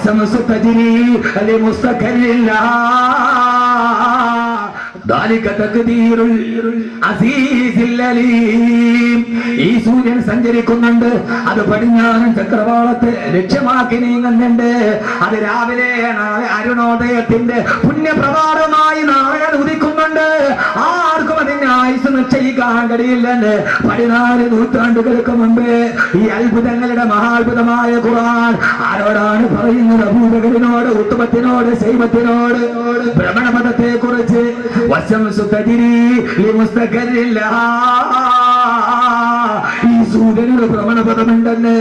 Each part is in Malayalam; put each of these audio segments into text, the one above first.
വശംസു തജ്രി ലിമുസ്തഖറില്ല ദാലിക തഖ്ദീറുൽ അസീസിൽ അലീം. ഈ സൂര്യൻ സഞ്ചരിക്കുന്നുണ്ട്, അത് പടിഞ്ഞാറൻ ചക്രവാളത്തെ ലക്ഷ്യമാക്കി നീങ്ങുന്നുണ്ട്. അത് രാവിലെ നാളെ അരുണോദയത്തിന്റെ പുണ്യപ്രഭാതമായി നാളെ ഉദിക്കുന്നുണ്ട്. ആർക്കും അതിന്റെ ആയുസ് നിശ്ചയിക്കാൻ കഴിയില്ലെന്ന് 14 നൂറ്റാണ്ടുകൾക്ക് മുമ്പേ ഈ അത്ഭുതങ്ങളുടെ മഹാത്ഭുതമായ ഖുർആൻ ആരോടാണ് പറയുന്നത്? അബൂബക്കറിനോട്, ഉത്ബത്തിനോട്, ശൈബത്തിനോട് ഭ്രമണപഥത്തെ കുറിച്ച്. ഈ സൂര്യനൊരു ഭ്രമണപഥമുണ്ടെന്ന്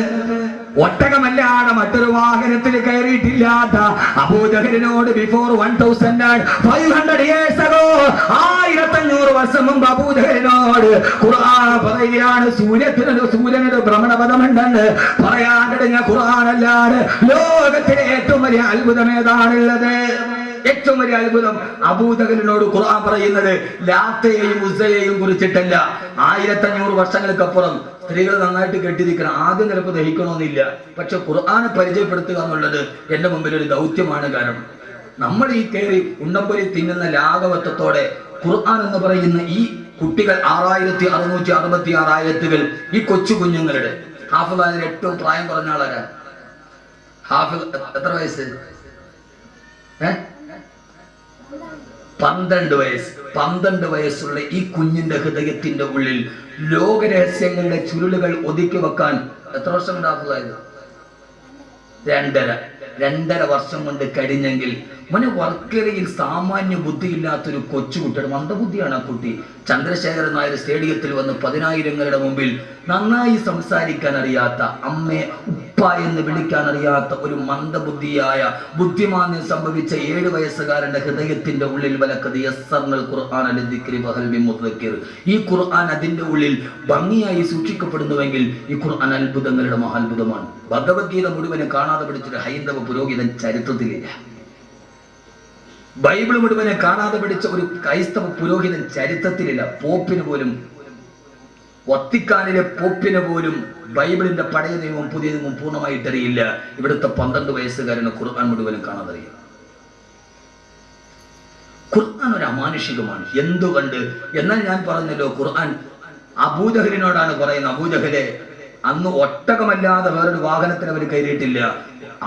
ഒട്ടകമല്ലാതെ മറ്റൊരു വാഹനത്തിൽ കയറിയിട്ടില്ലാത്ത അബൂജഹലിനോട് ബിഫോർ 1500 years ago 1500 വർഷം മുമ്പ് അബൂജഹലിനോട് ഖുർആൻ പറയുകയാണ് സൂര്യനൊരു ഭ്രമണപഥമുണ്ടെന്ന്. പറയാൻ കഴിഞ്ഞ ഖുർആൻ അല്ലാതെ ലോകത്തിലെ ഏറ്റവും വലിയ അത്ഭുതം ഏതാണുള്ളത്? ഏറ്റവും വലിയ അത്ഭുതം അബൂജഹലിനോട് ഖുർആൻ പറയുന്നത് ലാത്തയെയും ഉസ്സയെയും കുറിച്ചിട്ടല്ല. 1500 വർഷങ്ങൾക്കപ്പുറം സ്ത്രീകൾ നന്നായിട്ട് കെട്ടിരിക്കണം. ആദ്യം നിലക്ക് ദഹിക്കണമെന്നില്ല, പക്ഷെ ഖുർആനെ പരിചയപ്പെടുത്തുക എന്നുള്ളത് എന്റെ മുമ്പിൽ ഒരു ദൗത്യമാണ്. കാരണം നമ്മൾ ഈ കയറി ഉണ്ടംപൊരി തിന്നുന്ന ലാഘവത്വത്തോടെ ഖുർആൻ എന്ന് പറയുന്ന ഈ കുട്ടികൾ 6666 ആയത്തുകൾ, ഈ കൊച്ചു കുഞ്ഞുങ്ങളുടെ ഹാഫിളായ ഏറ്റവും പ്രായം കുറഞ്ഞ ആളാരാ? ഹാഫിൾ എത്ര വയസ്സ്? 12 വയസ്സ്. 12 വയസ്സുള്ള ഈ കുഞ്ഞിന്റെ ഹൃദയത്തിന്റെ ഉള്ളിൽ ലോകരഹസ്യങ്ങളുടെ ചുരുളുകൾ ഒതുക്കി വെക്കാൻ എത്ര വർഷം കൊണ്ട് ഹാഫിളായത്? 2.5 വർഷം കൊണ്ട് കഴിഞ്ഞെങ്കിൽ മോനെ വർക്കലയിൽ സാമാന്യ ബുദ്ധിയില്ലാത്തൊരു കൊച്ചുകുട്ടിയുടെ മന്ദബുദ്ധിയാണ് ആ കുട്ടി. ചന്ദ്രശേഖരൻ നായർ സ്റ്റേഡിയത്തിൽ വന്ന് 10,000ങ്ങളുടെ മുമ്പിൽ നന്നായി സംസാരിക്കാൻ അറിയാത്ത, അമ്മയെ ഉപ്പ എന്ന് വിളിക്കാൻ അറിയാത്ത ഒരു മന്ദബുദ്ധിയായ ബുദ്ധിമാന്യം സംഭവിച്ച 7 വയസ്സുകാരന്റെ ഹൃദയത്തിന്റെ ഉള്ളിൽ വലക്കത് യസ്സർനൽ ഖുർആന ലിദ്ദിക്രി വഹൽ മിൻ മുദ്ദക്കിർ. ഈ ഖുർആൻ അതിന്റെ ഉള്ളിൽ ഭംഗിയായി സൂക്ഷിക്കപ്പെടുന്നുവെങ്കിൽ ഈ ഖുർആൻ അത്ഭുതങ്ങളുടെ മഹാത്ഭുതമാണ്. ഭഗവത്ഗീത മുഴുവനും കാണാതെ പഠിച്ചൊരു ഹൈന്ദവ പുരോഹിതൻ ചരിത്രത്തിലില്ല. ബൈബിൾ മുഴുവനെ കാണാതെ പഠിച്ച ഒരു ക്രൈസ്തവ പുരോഹിതൻ ചരിത്രത്തിലില്ല. പോപ്പിന് പോലും, വത്തിക്കാനിലെ പോപ്പിന് പോലും ബൈബിളിന്റെ പഴയ നിയമവും പുതിയ നിയമവും പൂർണ്ണമായിട്ട് അറിയില്ല. ഇവിടുത്തെ 12 വയസ്സുകാരന് ഖുർആൻ മുഴുവനും കാണാതെ അറിയാം. ഖുർആൻ ഒരു അമാനുഷികമാണ്. എന്തുകൊണ്ട്? എന്നാൽ ഞാൻ പറഞ്ഞല്ലോ, ഖുർആൻ അബൂജഹലിനോടാണ് പറയുന്നത്. അബൂജഹലെ, അന്ന് ഒട്ടകമല്ലാതെ വേറൊരു വാഹനത്തിന് അവർ കയറിയിട്ടില്ല.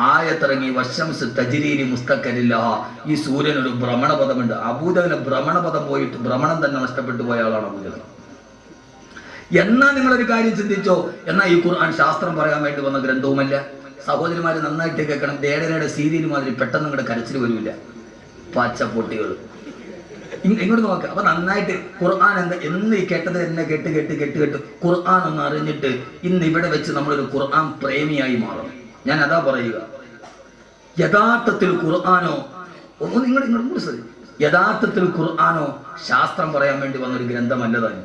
ആയത്തിറങ്ങി വശംസ് തജ്രീനി മുസ്തഖരില്ല. ഈ സൂര്യനൊരു ഭ്രമണപഥമുണ്ട്. അബൂജഹലിന് ഭ്രമണപഥം പോയിട്ട് ഭ്രമണം തന്നെ നഷ്ടപ്പെട്ടു പോയ ആളാണ് അബൂജഹൽ. എന്നാ നിങ്ങളൊരു കാര്യം ചിന്തിച്ചോ, എന്നാ ഈ ഖുർആൻ ശാസ്ത്രം പറയാൻ വേണ്ടി വന്ന ഗ്രന്ഥവുമല്ല. സഹോദരിമാര് നന്നായിട്ട് കേൾക്കണം. ദേടനയുടെ സീരിയൽ മാതിരി പെട്ടെന്ന് നിങ്ങളുടെ കരച്ചിൽ വരില്ല. പച്ചപ്പൊട്ടികൾ ഇങ്ങോട്ട് നോക്കുക. അപ്പൊ നന്നായിട്ട് ഖുർആൻ എന്ന് ഈ കേട്ടത് എന്നെ കേട്ട് ഖുർആൻ ഒന്ന് അറിഞ്ഞിട്ട് ഇന്ന് ഇവിടെ വെച്ച് നമ്മളൊരു ഖുർആൻ പ്രേമിയായി മാറണം. ഞാൻ അതാ പറയുക. യഥാർത്ഥത്തിൽ ഖുർആനോ യഥാർത്ഥത്തിൽ ഖുർആനോ ശാസ്ത്രം പറയാൻ വേണ്ടി വന്നൊരു ഗ്രന്ഥമല്ലതാണ്.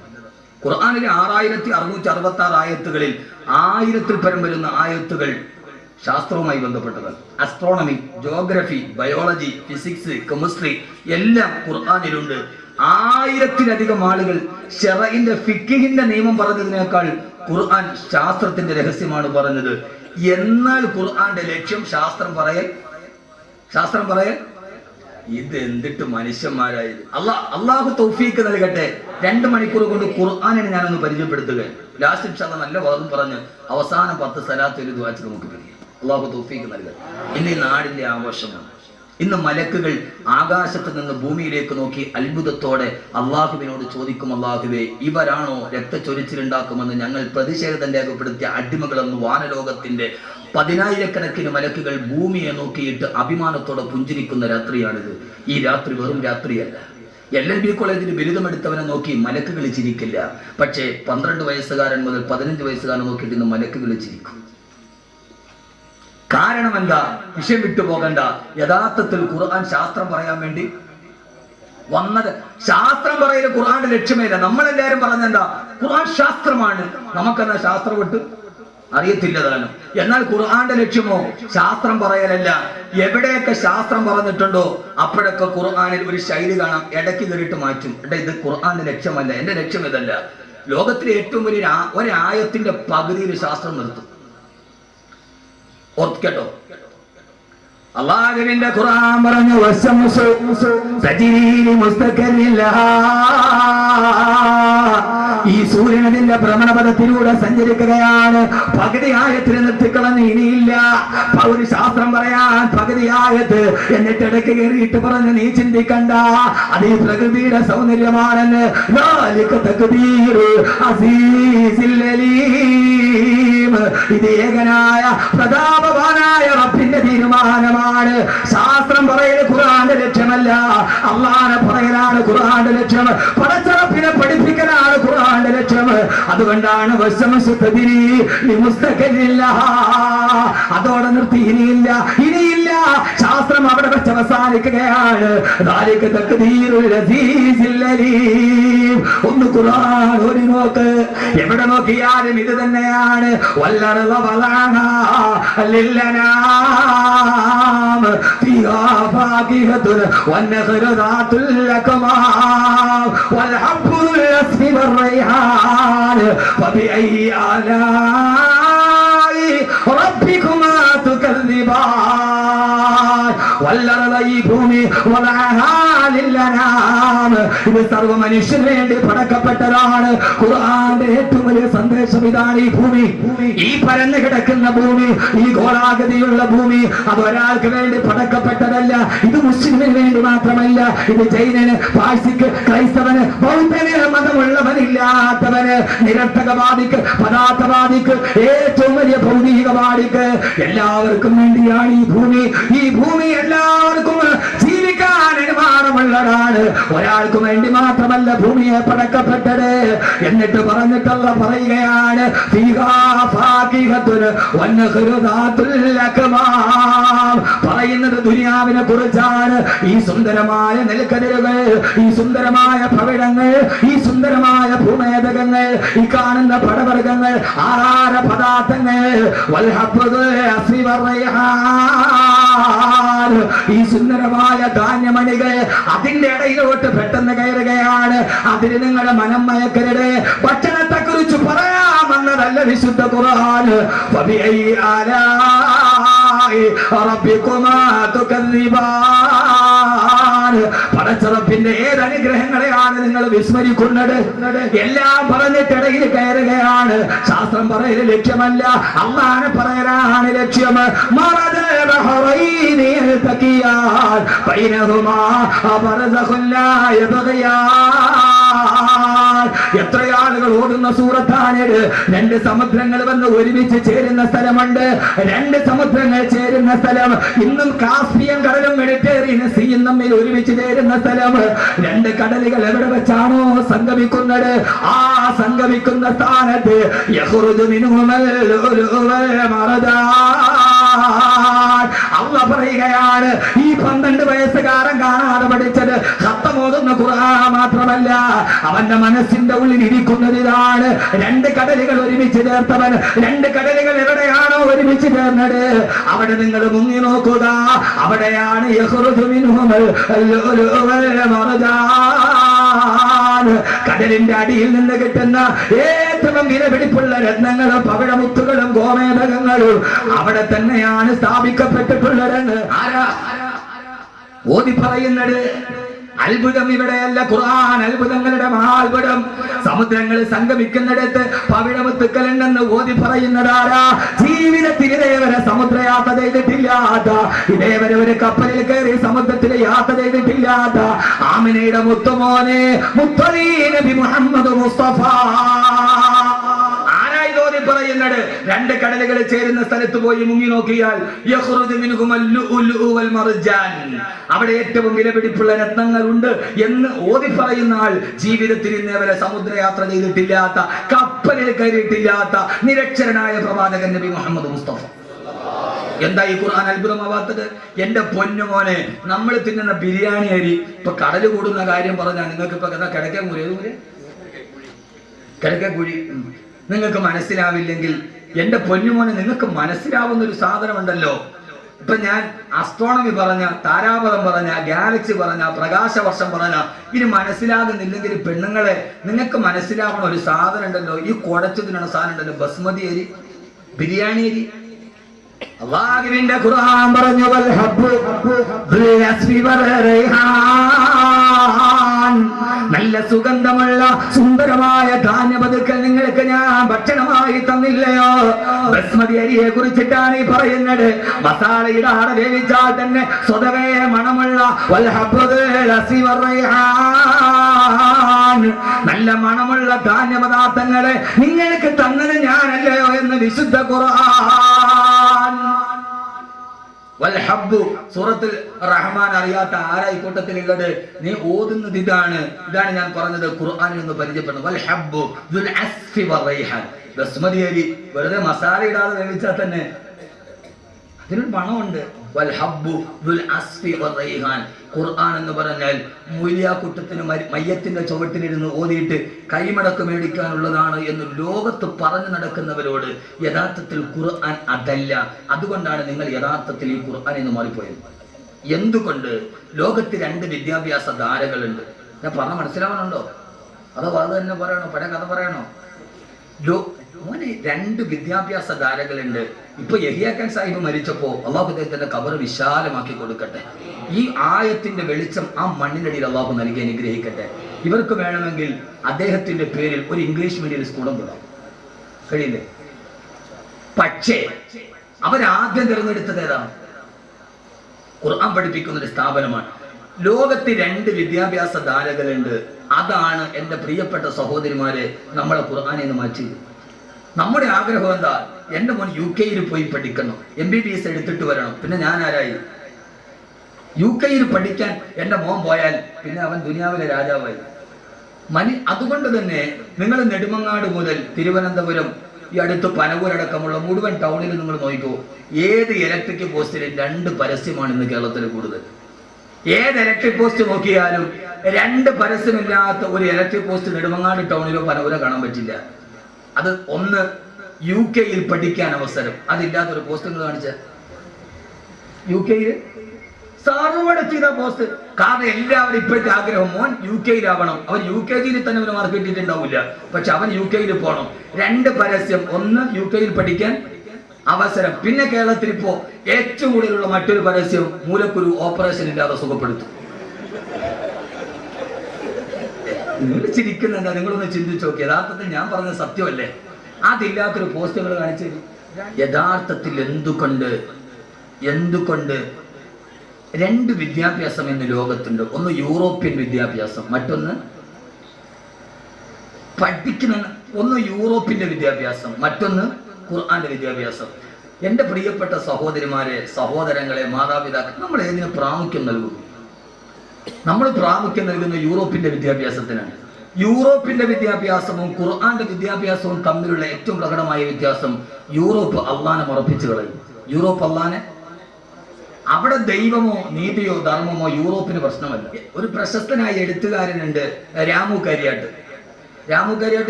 ഖുർആനിലെ 6666 ആയത്തുകളിൽ 1000-ൽ പരം വരുന്ന ആയത്തുകൾ ശാസ്ത്രവുമായി ബന്ധപ്പെട്ടതാണ്. Astronomy, geography, biology, physics, chemistry എല്ലാം ഖുർആനിലുണ്ട്. 1000-ലധികം ആളുകൾ ശറഇന്റെ ഫിഖ്ഹിന്റെ നിയമം പറഞ്ഞതിനേക്കാൾ ഖുർആൻ ശാസ്ത്രത്തിന്റെ രഹസ്യമാണ് പറഞ്ഞത്. എന്നാൽ ഖുർആന്റെ ലക്ഷ്യം ശാസ്ത്രം പറയൽ. ഇത് എന്തിട്ട് മനുഷ്യന്മാരായത്. അള്ളാഹു തൗഫീക്ക് നൽകട്ടെ. 2 മണിക്കൂർ കൊണ്ട് ഖുർആനിനെ ഞാനൊന്ന് പരിചയപ്പെടുത്തുക. ലാസ്റ്റ് ഇൻഷാ അല്ലാഹ് നല്ല വാദം പറഞ്ഞ് അവസാനം 10 സലാത്ത് ഒരു ദുആ ചെയ്ത് നമുക്ക് പിരിയാം. അള്ളാഹു തൗഫീക്ക് നൽകട്ടെ. ഇന്ന് ഈ നാടിന്റെ ആഘോഷമാണ്. ഇന്ന് മലക്കുകൾ ആകാശത്ത് നിന്ന് ഭൂമിയിലേക്ക് നോക്കി അത്ഭുതത്തോടെ അള്ളാഹുവിനോട് ചോദിക്കും, അള്ളാഹുവേ, ഇവരാണോ രക്തച്ചൊരിച്ചിലുണ്ടാക്കുമെന്ന് ഞങ്ങൾ പ്രതിഷേധം രേഖപ്പെടുത്തിയ അടിമകളെന്ന് വാനലോകത്തിന്റെ 10,000-കണക്കിന് മലക്കുകൾ ഭൂമിയെ നോക്കിയിട്ട് അഭിമാനത്തോടെ പുഞ്ചിരിക്കുന്ന രാത്രിയാണിത്. ഈ രാത്രി വെറും രാത്രിയല്ല. LLB കോളേജിൽ ബിരുദമെടുത്തവനെ നോക്കി മലക്കുകൾ ചിരിക്കില്ല. പക്ഷേ 12 വയസ്സുകാരൻ മുതൽ 15 വയസ്സുകാരൻ നോക്കിയിട്ട് ഇന്ന് മലക്കുകൾ ചിരിക്കും. കാരണം എന്താ? വിഷയം വിട്ടുപോകണ്ട. യഥാർത്ഥത്തിൽ ഖുർആൻ ശാസ്ത്രം പറയാൻ വേണ്ടി വന്നത്. ശാസ്ത്രം പറയുന്ന ഖുർആന്റെ ലക്ഷ്യമേല. നമ്മളെല്ലാരും പറഞ്ഞെന്താ? ഖുർആൻ ശാസ്ത്രമാണ്. നമുക്കെന്നാ ശാസ്ത്രം വിട്ട് അറിയത്തില്ലതാണ്. എന്നാൽ ഖുർആന്റെ ലക്ഷ്യമോ ശാസ്ത്രം പറയലല്ല. എവിടെയൊക്കെ ശാസ്ത്രം പറഞ്ഞിട്ടുണ്ടോ അപ്പോഴൊക്കെ ഖുർആനിൽ ഒരു ശൈലി കാണാം. ഇടയ്ക്ക് കയറിയിട്ട് മാറ്റും. ഇത് ഖുർആന്റെ ലക്ഷ്യമല്ല, എന്റെ ലക്ഷ്യം ഇതല്ല. ലോകത്തിലെ ഏറ്റവും വലിയ ഒരായത്തിന്റെ പകുതിയിൽ ശാസ്ത്രം നിർത്തും. കേട്ടോ, അല്ലാഹുവിന്റെ ഖുർആൻ പറഞ്ഞു വശംസു തജ്രീ മുസ്തഖറില്ലഹാ. ഈ സൂര്യൻ അതിന്റെ ഭ്രമണപഥത്തിലൂടെ സഞ്ചരിക്കുകയാണ്. പകുതി ആയത്തിൽ നിർത്തിക്കളഞ്ഞ് ഇനിയില്ല. ഒരു ശാസ്ത്രം പറയാൻ പകുതി ആയത്ത് എന്നിട്ട് ഇടയ്ക്ക് കയറിയിട്ട് പറഞ്ഞ് നീ ചിന്തിക്കണ്ട, അത് ഈ പ്രകൃതിയുടെ സൗന്ദര്യമാണെന്ന്. ഇത് ഏകനായ പ്രതാപവാനായ റബ്ബിന്റെ തീരുമാനമാണ്. ശാസ്ത്രം പറയല് ഖുർആന്റെ ലക്ഷ്യമല്ല, അള്ളാനെ പറയലാണ് ഖുർആന്റെ ലക്ഷ്യം. പടച്ചറപ്പിനെ പഠിപ്പിക്കലാണ് ഖുർആന്റെ ലക്ഷ്യം. അതുകൊണ്ടാണ് അതോടെ നിർത്തി. ഇനിയില്ല. ശാസ്ത്രം അവിടെ വെച്ച് അവസാനിക്കുകയാണ്. ഒന്ന് ഖുർആൻ ഒരു നോക്ക്, എവിടെ നോക്കിയാലും ഇത് തന്നെയാണ്. فبأي آلاء ربكما تكذبان والأرض ഭൂമി ഇത് സർവ മനുഷ്യന് വേണ്ടി പടക്കപ്പെട്ടതാണ്. ഖുർആന്റെ ഏറ്റവും വലിയ സന്ദേശം ഇതാണ്. ഈ ഭൂമി, ഈ പരന്നു കിടക്കുന്ന ഭൂമി, ഈ ഗോളാകൃതിയുള്ള ഭൂമി, അത് ഒരാൾക്ക് വേണ്ടി പടക്കപ്പെട്ടതല്ല. ഇത് മുസ്ലിമിന് വേണ്ടി മാത്രമല്ല. ഇത് ജൈനന്, പാഴ്സിക്ക്, ക്രൈസ്തവന്, ബൗദ്ധന്, മതമുള്ളവനില്ലാത്തവന്, നിരർത്ഥകവാദിക്ക്, പദാർത്ഥവാദിക്ക്, ഏറ്റവും വലിയ ഭൗതികവാദിക്ക്, എല്ലാവർക്കും വേണ്ടിയാണ് ഈ ഭൂമി. ഈ ഭൂമി എല്ലാവർക്കും ജീവിക്കാൻ അനുമാനമുള്ളതാണ്. ഒരാൾക്ക് വേണ്ടി മാത്രമല്ല ഭൂമിയെ പടക്കപ്പെട്ടത്. എന്നിട്ട് പറഞ്ഞിട്ടുള്ള പറയുകയാണ് പറയുന്നത് ദുനിയാവിനെ കുറിച്ചാണ്. ഈ സുന്ദരമായ നെൽക്കതിരുകൾ, ഈ സുന്ദരമായ ഭവിടങ്ങൾ, ഈ സുന്ദരമായ ഭൂമേതകങ്ങൾ, ഈ കാണുന്ന പടവർഗങ്ങൾ, ആഹാര പദാർത്ഥങ്ങൾ, ഈ സുന്ദരമായ ധാന്യമണികൾ, അതിന്റെ ഇടയിലോട്ട് പെട്ടെന്ന് കയറുകയാണ്. അതിന് നിങ്ങളുടെ മനം മയക്കരുത്. ഭക്ഷണത്തെ കുറിച്ച് പറയാമെന്നതല്ല വിശുദ്ധ ഖുർആൻ. പടച്ചറപ്പിന്റെ ഏത് അനുഗ്രഹങ്ങളെയാണ് നിങ്ങൾ വിസ്മരിക്കുന്നത്? എല്ലാം പറഞ്ഞിട്ടിടയിൽ കയറുകയാണ്. ശാസ്ത്രം പറയല് ലക്ഷ്യമല്ല, അള്ളാനെ പറയലാണ് ലക്ഷ്യം. എത്ര ആളുകൾ ഓടുന്ന സൂറത്താണിത്. രണ്ട് സമുദ്രങ്ങൾ വന്ന് ഒരുമിച്ച് ചേരുന്ന സ്ഥലമുണ്ട്. രണ്ട് സമുദ്രങ്ങൾ ചേരുന്ന സ്ഥലം. ഇന്നും കാസ്പിയൻ കടലും മെഡിറ്ററേനിയൻ സീയും തമ്മിൽ ഒരുമിച്ച് ചേരുന്ന സ്ഥലം. രണ്ട് കടലുകൾ എവിടെ വെച്ചാണോ സംഗമിക്കുന്നത്, ആ സംഗമിക്കുന്ന സ്ഥാനത്ത് അള്ള പറയുകയാണ്, ഈ 12 വയസ്സുകാരൻ കാണാതെ പഠിച്ചത് ഖത്തമോതുന്ന ഖുർആൻ മാത്രമല്ല, അവന്റെ മനസ്സിന്റെ ഉള്ളിൽ ഇരിക്കുന്നത് ഇതാണ്. രണ്ട് കടലുകൾ ഒരുമിച്ച് ചേർത്തവൻ. രണ്ട് കടലുകൾ എവിടെയാണോ ഒരുമിച്ച് ചേർന്നത് അവിടെ നിങ്ങൾ മുങ്ങി നോക്കുക. അവിടെയാണ് കടലിന്റെ അടിയിൽ നിന്ന് കിട്ടുന്ന ഏറ്റവും വിലപിടിപ്പുള്ള രത്നങ്ങളും പവിഴമുത്തുകളും ഗോമേതകങ്ങളും അവിടെ തന്നെയാണ് സ്ഥാപിക്കപ്പെട്ടിട്ടുള്ളതെന്ന് ഓതി പറയുന്നത്. അത്ഭുതം ഇവിടെയല്ല, ഖുർആൻ അത്ഭുതങ്ങളുടെ മഹാത്ഭുതം. സമുദ്രങ്ങൾ സംഗമിക്കുന്നിടത്ത് പവിഴമുത്തുക്കളുണ്ടെന്ന് ഓതി പറയുന്നതാരാ? ജീവിതത്തിൽ ഇതേവരെ സമുദ്രയാത്ര ചെയ്തിട്ടില്ലാത്ത, ഇതേവരെ ഒരു കപ്പലിൽ കയറി സമുദ്രത്തിൽ യാത്ര ചെയ്തിട്ടില്ലാത്ത ആമിനയുടെ മുത്തുമോനെ മുത്തലീ നബി മുഹമ്മദ് മുസ്തഫ പറയുന്നത്. രണ്ട് കടലുകൾ ചേരുന്ന സ്ഥലത്ത് പോയി മുങ്ങി നോക്കിയാൽ അവിടെ ഏറ്റവും വിലപിടിപ്പുള്ള രത്നങ്ങൾ ഉണ്ട് എന്ന് ഓതി പറയുന്ന ആൾ ജീവിതത്തിൽ ഇന്നേവരെ സമുദ്രയാത്ര ചെയ്തിട്ടില്ലാത്ത, കപ്പലിൽ കയറിയിട്ടില്ലാത്ത നിരക്ഷരനായ പ്രവാചകൻ നബി മുഹമ്മദ് മുസ്തഫ. എന്താ ഈ ഖുർആൻ അത്ഭുതമാവാത്തത്? എന്റെ പൊന്നുമോനെ, നമ്മൾ തിന്നുന്ന ബിരിയാണി അരി ഇപ്പൊ കടല് കൂടുന്ന കാര്യം പറഞ്ഞാൽ നിങ്ങൾക്ക് ഇപ്പൊ കിഴക്കേക്കുഴി നിങ്ങൾക്ക് മനസ്സിലാവില്ലെങ്കിൽ, എന്റെ പൊന്നുമോനെ നിങ്ങൾക്ക് മനസ്സിലാവുന്ന ഒരു സാധനമുണ്ടല്ലോ. ഇപ്പൊ ഞാൻ അസ്ട്രോണമി പറഞ്ഞ, താരാപഥം പറഞ്ഞ, ഗാലക്സി പറഞ്ഞ, പ്രകാശവർഷം പറഞ്ഞ, ഇനി മനസ്സിലാകുന്നില്ലെങ്കിൽ പെണ്ണുങ്ങളെ നിങ്ങൾക്ക് മനസ്സിലാവുന്ന ഒരു സാധനം ഉണ്ടല്ലോ. ഈ കുഴച്ചതിനുള്ള സാധനം ഉണ്ടല്ലോ, ബസ്മതി അരി, ബിരിയാണി അരി. അല്ലാഹുവിന്റെ ഖുർആൻ പറഞ്ഞു വൽ ഹബ്ബു ബിൽ അസ്ഫി വറൈഹാൻ, നല്ല സുഗന്ധമുള്ള സുന്ദരമായ ധാന്യപതുക്കൾ നിങ്ങൾക്ക് ഞാൻ ഭക്ഷണമായി തന്നില്ലയോ? ബസ്മതി അരിയെ കുറിച്ചിട്ടാണ് ഈ പറയുന്നത്. മസാല ഇടാതെ വേവിച്ചാൽ തന്നെ സ്വതവേ മണമുള്ള വൽ ഹബ്ബു ബിൽ അസ്ഫി വറൈഹാൻ, നല്ല മണമുള്ള ധാന്യപദാർത്ഥങ്ങളെ നിങ്ങൾക്ക് തന്നത് ഞാനല്ലയോ എന്ന് വിശുദ്ധ ഖുർആൻ. സൂറത്തുൽ റഹ്മാൻ അറിയാത്ത ആരായി കൂട്ടത്തിലുള്ളത്? നീ ഓതുന്നത് ഇതാണ് ഞാൻ പറഞ്ഞത്. ഖുർആനിൽ നിന്ന് പരിചയപ്പെടുന്നു. വൽ ഹബ്ബു ദുൽ അസ്ഫി വറൈഹാൻ, ബസ്മതി അരി വെറുതെ മസാല ഇടാതെ വേവിച്ചാൽ തന്നെ അതിനൊരു മണമുണ്ട്. വൽ ഹബ്ബു ദുൽ അസ്ഫി വറൈഹാൻ, ഖുർആൻ എന്ന് പറഞ്ഞാൽ മൂല്യാക്കുട്ടത്തിന് മയ്യത്തിന്റെ ചുവട്ടിലിരുന്ന് ഓതിയിട്ട് കൈമടക്ക് മേടിക്കാനുള്ളതാണ് എന്ന് ലോകത്ത് പറഞ്ഞു നടക്കുന്നവരോട് യഥാർത്ഥത്തിൽ ഖുർആൻ അതല്ല. അതുകൊണ്ടാണ് നിങ്ങൾ യഥാർത്ഥത്തിൽ ഈ ഖുർആൻ എന്ന് മാറിപ്പോയത്. എന്തുകൊണ്ട്? ലോകത്ത് 2 വിദ്യാഭ്യാസ ധാരകളുണ്ട്. ഞാൻ പറഞ്ഞ മനസ്സിലാവണുണ്ടോ? അതോ അത് തന്നെ പറയണോ? പഴയ കഥ പറയണോ? മോനെ 2 വിദ്യാഭ്യാസ ധാരകളുണ്ട്. ഇപ്പൊ യഹിയ ഖാൻ സാഹിബ് മരിച്ചപ്പോ അള്ളാഹു അദ്ദേഹത്തിന്റെ ഖബർ വിശാലമാക്കി കൊടുക്കട്ടെ. ഈ ആയത്തിന്റെ വെളിച്ചം ആ മണ്ണിനടിയിൽ അള്ളാഹു നൽകി അനുഗ്രഹിക്കട്ടെ. ഇവർക്ക് വേണമെങ്കിൽ അദ്ദേഹത്തിന്റെ പേരിൽ ഒരു ഇംഗ്ലീഷ് മീഡിയം സ്കൂളും വിടാം, കഴിയില്ലേ? പക്ഷേ അവരാദ്യം തിരഞ്ഞെടുത്തത് ഏതാണ്? ഖുർആൻ പഠിപ്പിക്കുന്ന ഒരു സ്ഥാപനമാണ്. ലോകത്ത് 2 വിദ്യാഭ്യാസ ധാരകളുണ്ട്. അതാണ് എന്റെ പ്രിയപ്പെട്ട സഹോദരിമാരെ നമ്മളെ ഖുർആനിൽ നിന്ന് മാറ്റിയത്. നമ്മുടെ ആഗ്രഹം എന്താ? എന്റെ മോൻ UK പോയി പഠിക്കണം, MBBS എടുത്തിട്ട് വരണം. പിന്നെ ഞാൻ ആരായി? UK പഠിക്കാൻ എന്റെ മോൻ പോയാൽ പിന്നെ അവൻ ദുനിയാവിലെ രാജാവായി. അതുകൊണ്ട് തന്നെ നിങ്ങൾ നെടുമങ്ങാട് മുതൽ തിരുവനന്തപുരം ഈ അടുത്ത് പനവൂരടക്കമുള്ള മുഴുവൻ ടൗണിൽ നിങ്ങൾ നോക്കിക്കോ, ഏത് ഇലക്ട്രിക് പോസ്റ്റിലും 2 പരസ്യമാണ് ഇന്ന് കേരളത്തിൽ കൂടുതൽ. ഏത് ഇലക്ട്രിക് പോസ്റ്റ് നോക്കിയാലും 2 പരസ്യമില്ലാത്ത ഒരു ഇലക്ട്രിക് പോസ്റ്റ് നെടുമങ്ങാട് ടൗണിലോ പനവൂരോ കാണാൻ പറ്റില്ല. അത് ഒന്ന് UK പഠിക്കാൻ അവസരം, അതില്ലാത്തൊരു പോസ്റ്റ് നിങ്ങൾ കാണിച്ച UK സർവ്വടെ ചെയ്ത പോസ്റ്റ്. കാരണം എല്ലാവരും ഇപ്പോഴത്തെ ആഗ്രഹം മോൻ UK അവൻ UKG തന്നെ അവന് മാർക്ക് കിട്ടിയിട്ടുണ്ടാവില്ല, പക്ഷെ അവൻ UK പോകണം. 2 പരസ്യം, ഒന്ന് UK പഠിക്കാൻ അവസരം. പിന്നെ കേരളത്തിൽ ഇപ്പോ ഏറ്റവും കൂടുതലുള്ള മറ്റൊരു പരസ്യം മൂലക്കുരു ഓപ്പറേഷൻ ഇല്ലാതെ സുഖപ്പെടുത്തും. നിങ്ങൾ ചിരിക്കുന്നുണ്ട്, നിങ്ങളൊന്ന് ചിന്തിച്ചു നോക്കി. യഥാർത്ഥത്തിൽ ഞാൻ പറഞ്ഞത് സത്യമല്ലേ? അതില്ലാത്തൊരു പോസ്റ്റുകൾ കാണിച്ചു. യഥാർത്ഥത്തിൽ എന്തുകൊണ്ട് 2 വിദ്യാഭ്യാസം ഇന്ന് ലോകത്തുണ്ട്. ഒന്ന് യൂറോപ്യൻ വിദ്യാഭ്യാസം, മറ്റൊന്ന് ഒന്ന് യൂറോപ്പിന്റെ വിദ്യാഭ്യാസം, മറ്റൊന്ന് ഖുർആന്റെ വിദ്യാഭ്യാസം. എന്റെ പ്രിയപ്പെട്ട സഹോദരിമാരെ, സഹോദരങ്ങളെ, മാതാപിതാക്കൾ, നമ്മൾ ഏതിന് പ്രാമുഖ്യം നൽകുന്നു? നമ്മൾ പ്രാമുഖ്യം നൽകുന്ന യൂറോപ്പിന്റെ വിദ്യാഭ്യാസത്തിനാണ്. യൂറോപ്പിന്റെ വിദ്യാഭ്യാസവും ഖുർആന്റെ വിദ്യാഭ്യാസവും തമ്മിലുള്ള ഏറ്റവും പ്രകടമായ വ്യത്യാസം, യൂറോപ്പ് അള്ളാനെ മറപ്പിച്ചു കളയും. യൂറോപ്പ് അള്ളാനെ, അവിടെ ദൈവമോ നീതിയോ ധർമ്മമോ യൂറോപ്പിന് പ്രശ്നമല്ല. ഒരു പ്രശസ്തനായ എഴുത്തുകാരനുണ്ട്, രാമു കരിയാട്ട്.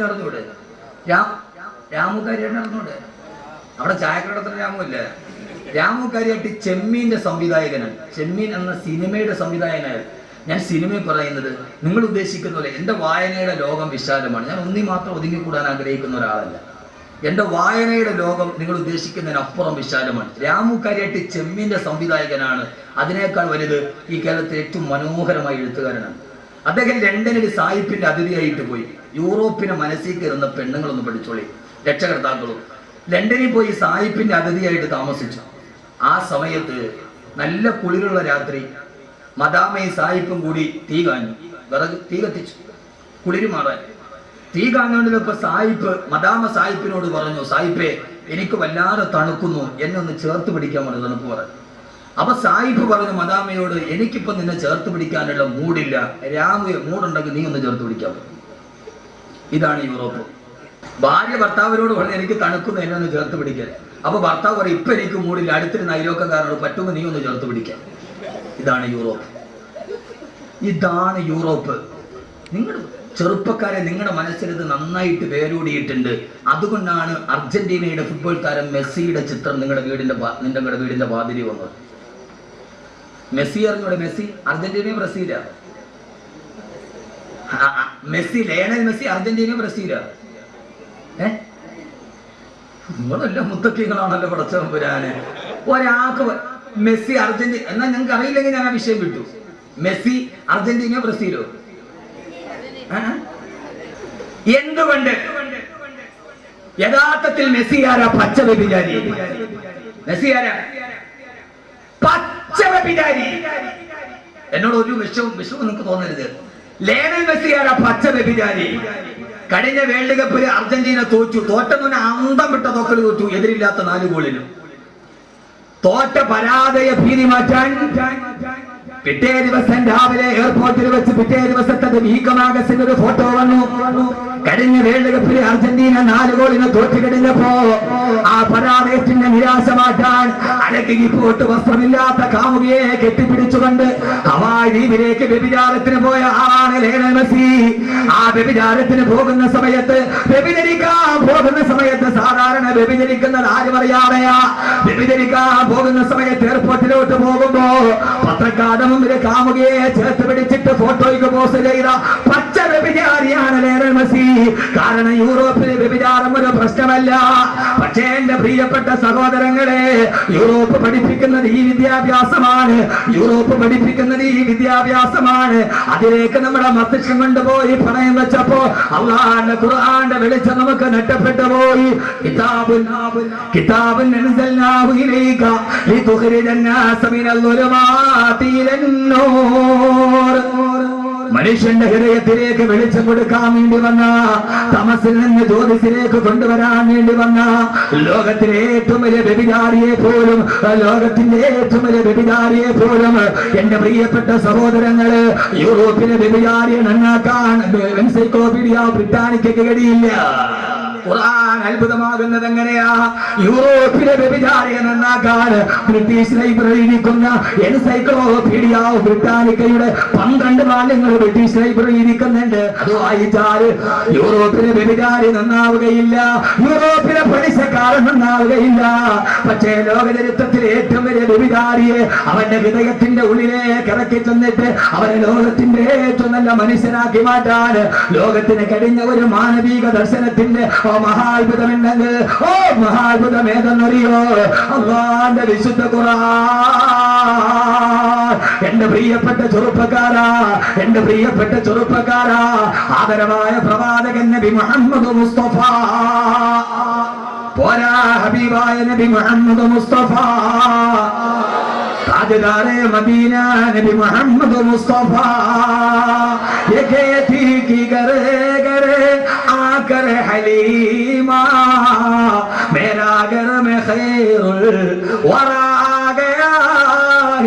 നടന്നൂടെ? രാമു കരിയാട്ട് നടന്നൂടെ? അവിടെ ചായക്കടത്തിന് രാമു ഇല്ല. രാമു കരിയാട്ട് ചെമ്മീന്റെ സംവിധായകനാണ്. ചെമ്മീൻ എന്ന സിനിമയുടെ സംവിധായകനാണ്. ഞാൻ സിനിമയിൽ പറയുന്നത് നിങ്ങൾ ഉദ്ദേശിക്കുന്ന പോലെ എൻ്റെ വായനയുടെ ലോകം വിശാലമാണ്. ഞാൻ ഒന്നി മാത്രം ഒതുങ്ങിക്കൂടാൻ ആഗ്രഹിക്കുന്ന ഒരാളല്ല. എൻ്റെ വായനയുടെ ലോകം നിങ്ങൾ ഉദ്ദേശിക്കുന്നതിനപ്പുറം വിശാലമാണ്. രാമു കരിയാട്ട് ചെമ്മീന്റെ സംവിധായകനാണ്. അതിനേക്കാൾ വലുത് ഈ കേരളത്തിലെ ഏറ്റവും മനോഹരമായ എഴുത്തുകാരനാണ്. അദ്ദേഹം ലണ്ടനിൽ സായിപ്പിന്റെ അതിഥിയായിട്ട് പോയി. യൂറോപ്പിനെ മനസ്സിൽ കയറുന്ന പെണ്ണുങ്ങളൊന്ന് പഠിച്ചോളി, രക്ഷകർത്താക്കളും. ലണ്ടനിൽ പോയി സായിപ്പിന്റെ അതിഥിയായിട്ട് താമസിച്ചു. ആ സമയത്ത് നല്ല കുളിരുള്ള രാത്രി, മദാമയും സായിപ്പും കൂടി തീ കാഞ്ഞു, തീ കത്തിച്ചു കുളിര് മാറാൻ. തീ കാഞ്ഞുകൊണ്ടിരുന്നപ്പോ മദാമ സായിപ്പിനോട് പറഞ്ഞു, സായിപ്പേ എനിക്ക് വല്ലാതെ തണുക്കുന്നു, എന്നെ ഒന്ന് ചേർത്ത് പിടിക്കാൻ പറഞ്ഞു, തണുപ്പ് പറഞ്ഞു. അപ്പൊ സായിപ്പ് പറഞ്ഞു മദാമയോട്, എനിക്കിപ്പോ നിന്നെ ചേർത്ത് പിടിക്കാനുള്ള മൂടില്ല, മൂടുണ്ടെങ്കിൽ നീ ഒന്ന് ചേർത്ത് പിടിക്കാൻ. ഇതാണ് യൂറോപ്പ്. ഭാര്യ ഭർത്താവിനോട് പറഞ്ഞു എനിക്ക് തണുക്കുന്നു, എന്നെ ഒന്ന് ചേർത്ത് പിടിക്കാൻ. അപ്പൊ ഭർത്താവ് പറയും ഇപ്പൊ എനിക്ക് മൂടില്ല, അടുത്തിരുന്ന അയലോക്കക്കാരനോട് പറ്റുമ്പോൾ നീ ഒന്ന് ചേർത്ത് പിടിക്കാൻ. ഇതാണ് യൂറോപ്പ്. നിങ്ങൾ ചെറുപ്പക്കാരെ, നിങ്ങളുടെ മനസ്സിൽ ഇത് നന്നായിട്ട് വേരൂടിയിട്ടുണ്ട്. അതുകൊണ്ടാണ് അർജന്റീനയുടെ ഫുട്ബോൾ താരം മെസ്സിയുടെ ചിത്രം നിങ്ങളുടെ വീടിന്റെ വാതിരി വന്നത്. മെസ്സി അറിഞ്ഞൂടെ? മെസ്സി അർജന്റീന ബ്രസീലാ. ലയണൽ മെസ്സി അർജന്റീന ബ്രസീലാ. നിങ്ങളെല്ലാം മുത്തക്കിങ്ങളാണല്ലോ പടച്ചവൻ പുരാന്. ഒരാൾക്ക് മെസ്സി അർജന്റീന എന്നാൽ ഞങ്ങൾക്ക് അറിയില്ലെങ്കിൽ ഞാൻ ആ വിഷയം വിട്ടു. മെസ്സി അർജന്റീനയോ ബ്രസീലോ? എന്തുകൊണ്ട്? യഥാർത്ഥത്തിൽ മെസ്സി ആരാ? പച്ച വ്യഭിചാരി. മെസ്സി ആരാ? പച്ച വ്യഭിചാരി. എന്നോട് ഒരു വിഷവും നിങ്ങൾക്ക് തോന്നരുത്. ലയണൽ മെസ്സി ആരാ? പച്ച വ്യഭിചാരി. കഴിഞ്ഞ വേൾഡ് കപ്പിൽ അർജന്റീന തോറ്റു. തോറ്റെന്ന് അന്തം വിട്ട തോക്കൽ തോറ്റു, എതിരില്ലാത്ത 4 ഗോളിനും. തോറ്റ പരാജയ ഭീതി മാറ്റാൻ പിറ്റേ ദിവസം രാവിലെ എയർപോർട്ടിൽ വെച്ച് പിറ്റേ ദിവസത്തെ വീക്കമാഗസിന്റെ ഒരു ഫോട്ടോ വന്നു. കഴിഞ്ഞ വേൾഡ് കപ്പിൽ അർജന്റീന 4 ഗോളിന് തോറ്റു കഴിഞ്ഞപ്പോ ആ പരാജയത്തിന്റെ നിരാശ മാറ്റാൻ അലക്കി പോട്ട് വസ്ത്രമില്ലാത്ത കാമുകിയെ കെട്ടിപ്പിടിച്ചുകൊണ്ട് ഹവായ് ദ്വീപിലേക്ക് വ്യഭിചാരത്തിന് പോയ ആളാണ് ലയണൽ മെസ്സി. ആ വ്യഭിചാരത്തിന് പോകുന്ന സമയത്ത്, വ്യഭിചരിക്കാൻ പോകുന്ന സമയത്ത്, സാധാരണ വ്യഭിചരിക്കുന്നത് ആരും അറിയാതെയാ. വ്യഭിചരിക്കാൻ പോകുന്ന സമയത്ത് എയർപോർട്ടിലോട്ട് പോകുമ്പോ പത്രക്കാരുടെ മുമ്പിൽ കാമുകിയെ ചേർത്ത് പിടിച്ചിട്ട് ഫോട്ടോയ്ക്ക് പോസ്റ്റ് ചെയ്ത പച്ച വ്യഭിചാരിയാണ് ലയണൽ മെസ്സി. കാരണം യൂറോപ്പിലെ വ്യഭിചാരം ഒരു പ്രശ്നമല്ല. പക്ഷേ എന്റെ പ്രിയപ്പെട്ട സഹോദരങ്ങളെ, യൂറോപ്പ് പഠിപ്പിക്കുന്നത് ഈ വിദ്യാഭ്യാസമാണ്. യൂറോപ്പ് പഠിപ്പിക്കുന്നത് ഈ വിദ്യാഭ്യാസമാണ്. അതിലേക്ക് നമ്മുടെ മസ്തിഷ്കം കൊണ്ടുപോയി പണയം വെച്ചപ്പോ അള്ളാഹുവിന്റെ ഖുർആന്റെ വെളിച്ചം നമുക്ക് നഷ്ടപ്പെട്ടു പോയി. കിതാബുൻ അൻസൽനാഹു ഇലൈക ലിതുഖ്രിജൻ നാസ മിനൽ ളുലുമാതി ഇലൻ നൂർ. മനുഷ്യന്റെ ഹൃദയത്തിലേക്ക് വെളിച്ചം കൊടുക്കാൻ വേണ്ടി വന്ന, തമസിൽ നിന്ന് ജ്യോതിസിലേക്ക് കൊണ്ടുവരാൻ വേണ്ടി വന്ന ലോകത്തിലെ ഏറ്റവും വലിയ വ്യഭിചാരിയെ പോലും, ലോകത്തിന്റെ ഏറ്റവും വലിയ വ്യഭിചാരിയെ പോലും എന്റെ പ്രിയപ്പെട്ട സഹോദരങ്ങള് യൂറോപ്പിലെ വ്യഭിചാരിയെ നന്നാക്കാൻ എൻസൈക്ലോപീഡിയ ബ്രിട്ടാനിക്കയ്ക്ക് കഴിയില്ല. ഖുർആൻ അത്ഭുതമാകുന്നത് എങ്ങനെയാ? യൂറോപ്പിലെ വ്യഭിചാരിയെ നന്നാക്കാൻ ബ്രിട്ടീഷ് ലൈബ്രറി ഇരിക്കുന്ന എൻസൈക്ലോപീഡിയ ബ്രിട്ടാനിക്കയുടെ 12 വാല്യങ്ങൾ ബ്രിട്ടീഷ് ലൈബ്രറി ഇരിക്കുന്നുണ്ട്. അത് വായിച്ചാൽ യൂറോപ്പിലെ വ്യഭിചാരി നന്നാവുകയില്ല, യൂറോപ്പിലെ പലിശക്കാരൻ നന്നാവുകയില്ല. പക്ഷേ ലോകചരിത്രത്തിലെ ഏറ്റവും വലിയ വ്യഭിചാരിയെ അവന്റെ ഹൃദയത്തിന്റെ ഉള്ളിലേക്ക് ഇറക്കി ചെന്നിട്ട് അവനെ ലോകത്തിന്റെ ഏറ്റവും നല്ല മനുഷ്യനാക്കി മാറ്റാൻ ലോകത്തിന് കഴിഞ്ഞ ഒരു മാനവിക ദർശനത്തിന്റെ മഹാത്ഭുതമുണ്ടെങ്കിൽ മഹാത്ഭുതം ഏതെന്നറിയോ? അല്ലാഹുവിന്റെ വിശുദ്ധ ഖുർആൻ. എന്റെ പ്രിയപ്പെട്ട ചെറുപ്പക്കാരാ, എന്റെ പ്രിയപ്പെട്ട ചെറുപ്പക്കാരാ, ആദരവായ പ്രവാചകൻ നബി മുഹമ്മദ് മുസ്തഫ, പോരാ ഹബീബായ നബി മുഹമ്മദ് മുസ്തഫ, താജ്ദാരെ മദീന നബി മുഹമ്മദ് മുസ്തഫ, ये कहती कि करे करे आकर हलीमा मेरा घर में खैरुल वरा गया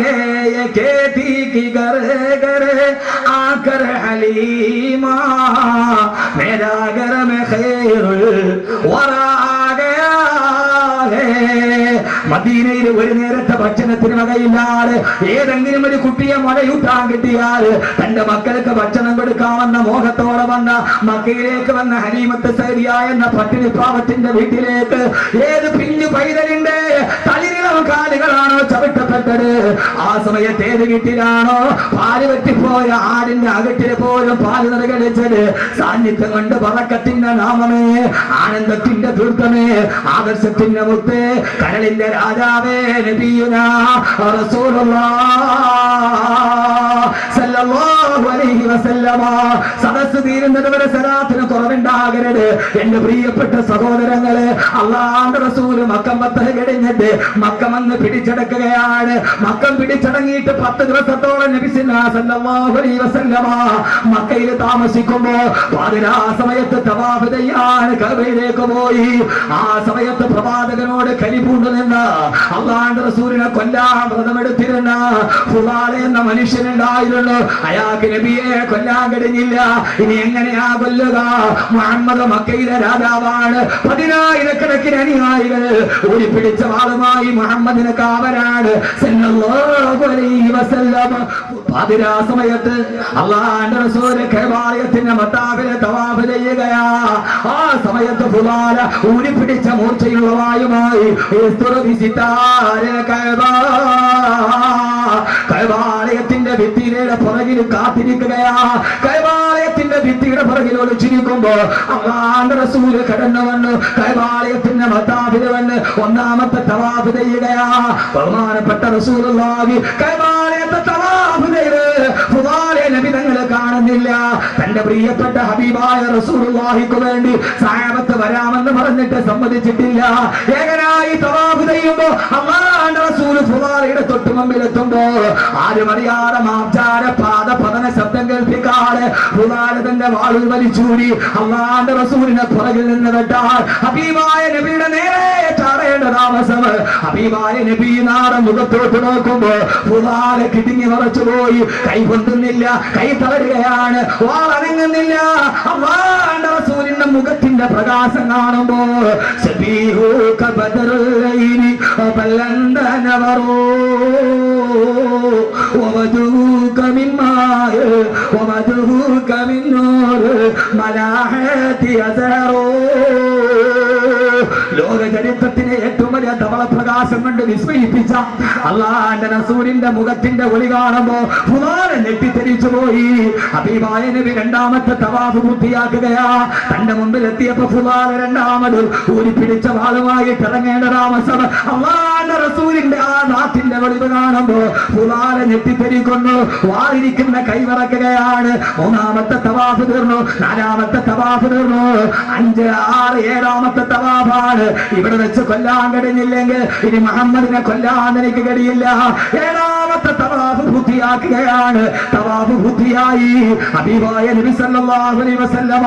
है. ये कहती कि करे करे आकर हलीमा मेरा घर में खैरुल वरा गया है. മദീനയിൽ ഒരു നേരത്തെ ഭക്ഷണത്തിന് വകയില്ലാതെ ഏതെങ്കിലും ഒരു കുട്ടിയെ മുലയൂട്ടാൻ കിട്ടിയാൽ തന്റെ മക്കൾക്ക് ഭക്ഷണം കൊടുക്കാമെന്ന മോഹത്തോടെ വന്ന മക്കയിലേക്ക് വന്ന ഹലീമത്ത് സഅദിയ എന്ന പട്ടിണി പാവത്തിന്റെ വീട്ടിലേക്ക് ഏത് പിഞ്ചു പൈതലിന്റെ തളിരിളം കാലുകളാണോ ചവിട്ടപ്പെട്ടത്? ആ സമയത്ത് ഏത് വീട്ടിലാണോ പാല് വെട്ടിപ്പോയ ആടിന്റെ അകട്ടില് പോലും പാല് നിറകടിച്ചത്? സാന്നിധ്യം കൊണ്ട് ബറക്കത്തിന്റെ നാമമേ, ആനന്ദത്തിന്റെ ദുർഗമേ, ആദർശത്തിന്റെ മുത്തേ, കടലിന്റെ രാജാവേ നബിയുനാ റസൂലുള്ളാഹ് സല്ലല്ലാഹു അലൈഹി വസല്ലമ. സദസ്സ് തീരുന്നത് വരെ സലാത്തിന് കുറവുണ്ടാകരുത്. എന്റെ പ്രിയപ്പെട്ട സഹോദരങ്ങളെ, അല്ലാഹുവിന്റെ റസൂൽ മക്കം ഫത്ഹ് കഴിഞ്ഞിട്ട് മക്കം വന്ന് പിടിച്ചടക്കുകയാണ്. മക്കം പിടിച്ചടങ്ങിയിട്ട് 10 ദിവസത്തോളം നബി സല്ലല്ലാഹു അലൈഹി വസല്ലമ മക്കയിൽ താമസിക്കുമ്പോ പാതിരാ സമയത്ത് തവാഫ് ചെയ്യാൻ കഅബയിലേക്ക് പോയി. ആ സമയത്ത് പ്രവാചകനോട് കലിപൂണ്ടു നിന്ന അല്ലാഹുവിന്റെ റസൂലിനെ കൊല്ലാൻ വ്രതമെടുത്തിരുന്ന ഫുലാല എന്ന മനുഷ്യനുണ്ടായിരുന്നു. അയാൾക്ക് നബിയെ കൊല്ലാൻ കഴിഞ്ഞില്ല. ഇനി എങ്ങനെയാ കൊല്ലുക? മുഹമ്മദ് മക്കയിലെ രാജാവാണ്. 10,000 അനുയായികൾ ഓടിപ്പിടിച്ച വാളുമായി മുഹമ്മദിന് കാവലാണ് സല്ലല്ലാഹു അലൈഹി വസല്ലം. പാതിരാ സമയത്ത് അല്ലാഹുവിന്റെ റസൂല് കഅബയുടെ മത്താഫിലെ തവാഫ് ചെയ്യുകയാ. ആ സമയത്ത് ഫുലാല ഊരിപ്പിടിച്ച മൂർച്ചയുള്ള വായുമായി കഅബാലയത്തിന്റെ ഭിത്തിയുടെ പുറകിൽ കാത്തിരിക്കുകയാ. കഅബാലയത്തിന്റെ തവാഫിന്റെ ഭിത്തിയുടെ പുറകിൽ ഒളിച്ചിരിക്കുമ്പോ അള്ളാന്റെ റസൂല് കടന്നു വന്നു കൈവാലയത്തിന്റെ മത്താഫിൽ വന്ന് ഒന്നാമത്തെ തവാഫ് ചെയ്യുകയാ. ബഹുമാനപ്പെട്ട റസൂലുള്ളാഹി കൈവാലയത്തെ തവാഫ് ചെയ്ത് ഫുദാലെ നബി തങ്ങളെ കാണുന്നില്ല. തന്റെ പ്രിയപ്പെട്ട ഹബീബായ റസൂലുള്ളാഹിക്ക് വേണ്ടി സഹാബത്ത് വരാമെന്ന് പറഞ്ഞിട്ട് സമ്മതിച്ചിട്ടില്ല. ഏകനായി തവാഫ് ചെയ്യുമ്പോ അള്ളാന്റെ റസൂല് ഫുദാലയുടെ തൊട്ടു മുമ്പിലെത്തുമ്പോ ആരും അറിയാതെ മാർജാര പാദ പതന ശബ്ദം കേൾപ്പിക്കാതെ ഫുദാല തന്റെ വാളിൽ വലിച്ചൂരി അള്ളാന്റെ റസൂലിനെ പുറകിൽ നിന്ന് വെട്ടാൻ ഹബീബായ നബിയുടെ നേരെ ചാടേണ്ട താമസം. ഹബീബായ നബി നാടൻ മുഖത്തോട്ട് നോക്കുമ്പോ ഫുദാല കിടുങ്ങി മറച്ചുപോയി. കൈ പൊന്തുന്നില്ല, കൈ തളരുകയാണ്, വാളനങ്ങുന്നില്ല. അള്ളാന്റെ റസൂലിന്റെ മുഖത്തിന്റെ പ്രകാശം കാണുമ്പോ ലോക ചരിത്രത്തിലെ ഏറ്റവും വലിയ ധവളപ്രകാശം കൊണ്ട് വിസ്മയിപ്പിച്ച അള്ളാന്റെ റസൂലിന്റെ മുഖത്തിന്റെ ഒളി കാണുമ്പോ ഫുദാല ഞെട്ടിത്തെരിച്ചു പോയി. ഹബീബായ നബി രണ്ടാമത്തെ തവാഫ് പൂർത്തിയാക്കുകയാ. തന്റെ മുമ്പിൽ എത്തിയപ്പോ ഫുദാല രണ്ടാമത് ഊരിപ്പിടിച്ച വാളുമായിട്ട് ഇറങ്ങേണ്ട താമസം. അള്ളാന്റെ റസൂലിന്റെ ആ നാട്ടിന്റെ വെളിവ് കാണുമ്പോ ഫുദാല ഞെട്ടിത്തെരിക്കുന്നു. വാളിരിക്കുന്ന കൈവിറക്കുകയാണ്. മൂന്നാമത്തെ തവാഫ് തീർന്നു, നാലാമത്തെ തവാഫ് തീർന്നു, 5, 6, 7ാമത്തെ തവാഫാണ്. ഇവിടെ വെച്ച് കൊല്ലാൻ കഴിഞ്ഞില്ലെങ്കിൽ ഇനി മുഹമ്മദിനെ കൊല്ലാൻ എനിക്ക് കഴിയില്ല. 7ാമത്തെ തവാഫ് പൂർത്തിയാക്കുകയാണ്. തവാഫ് പൂർത്തിയായി. ഹബീബായ നബി സല്ലല്ലാഹു അലൈഹി വസല്ലമ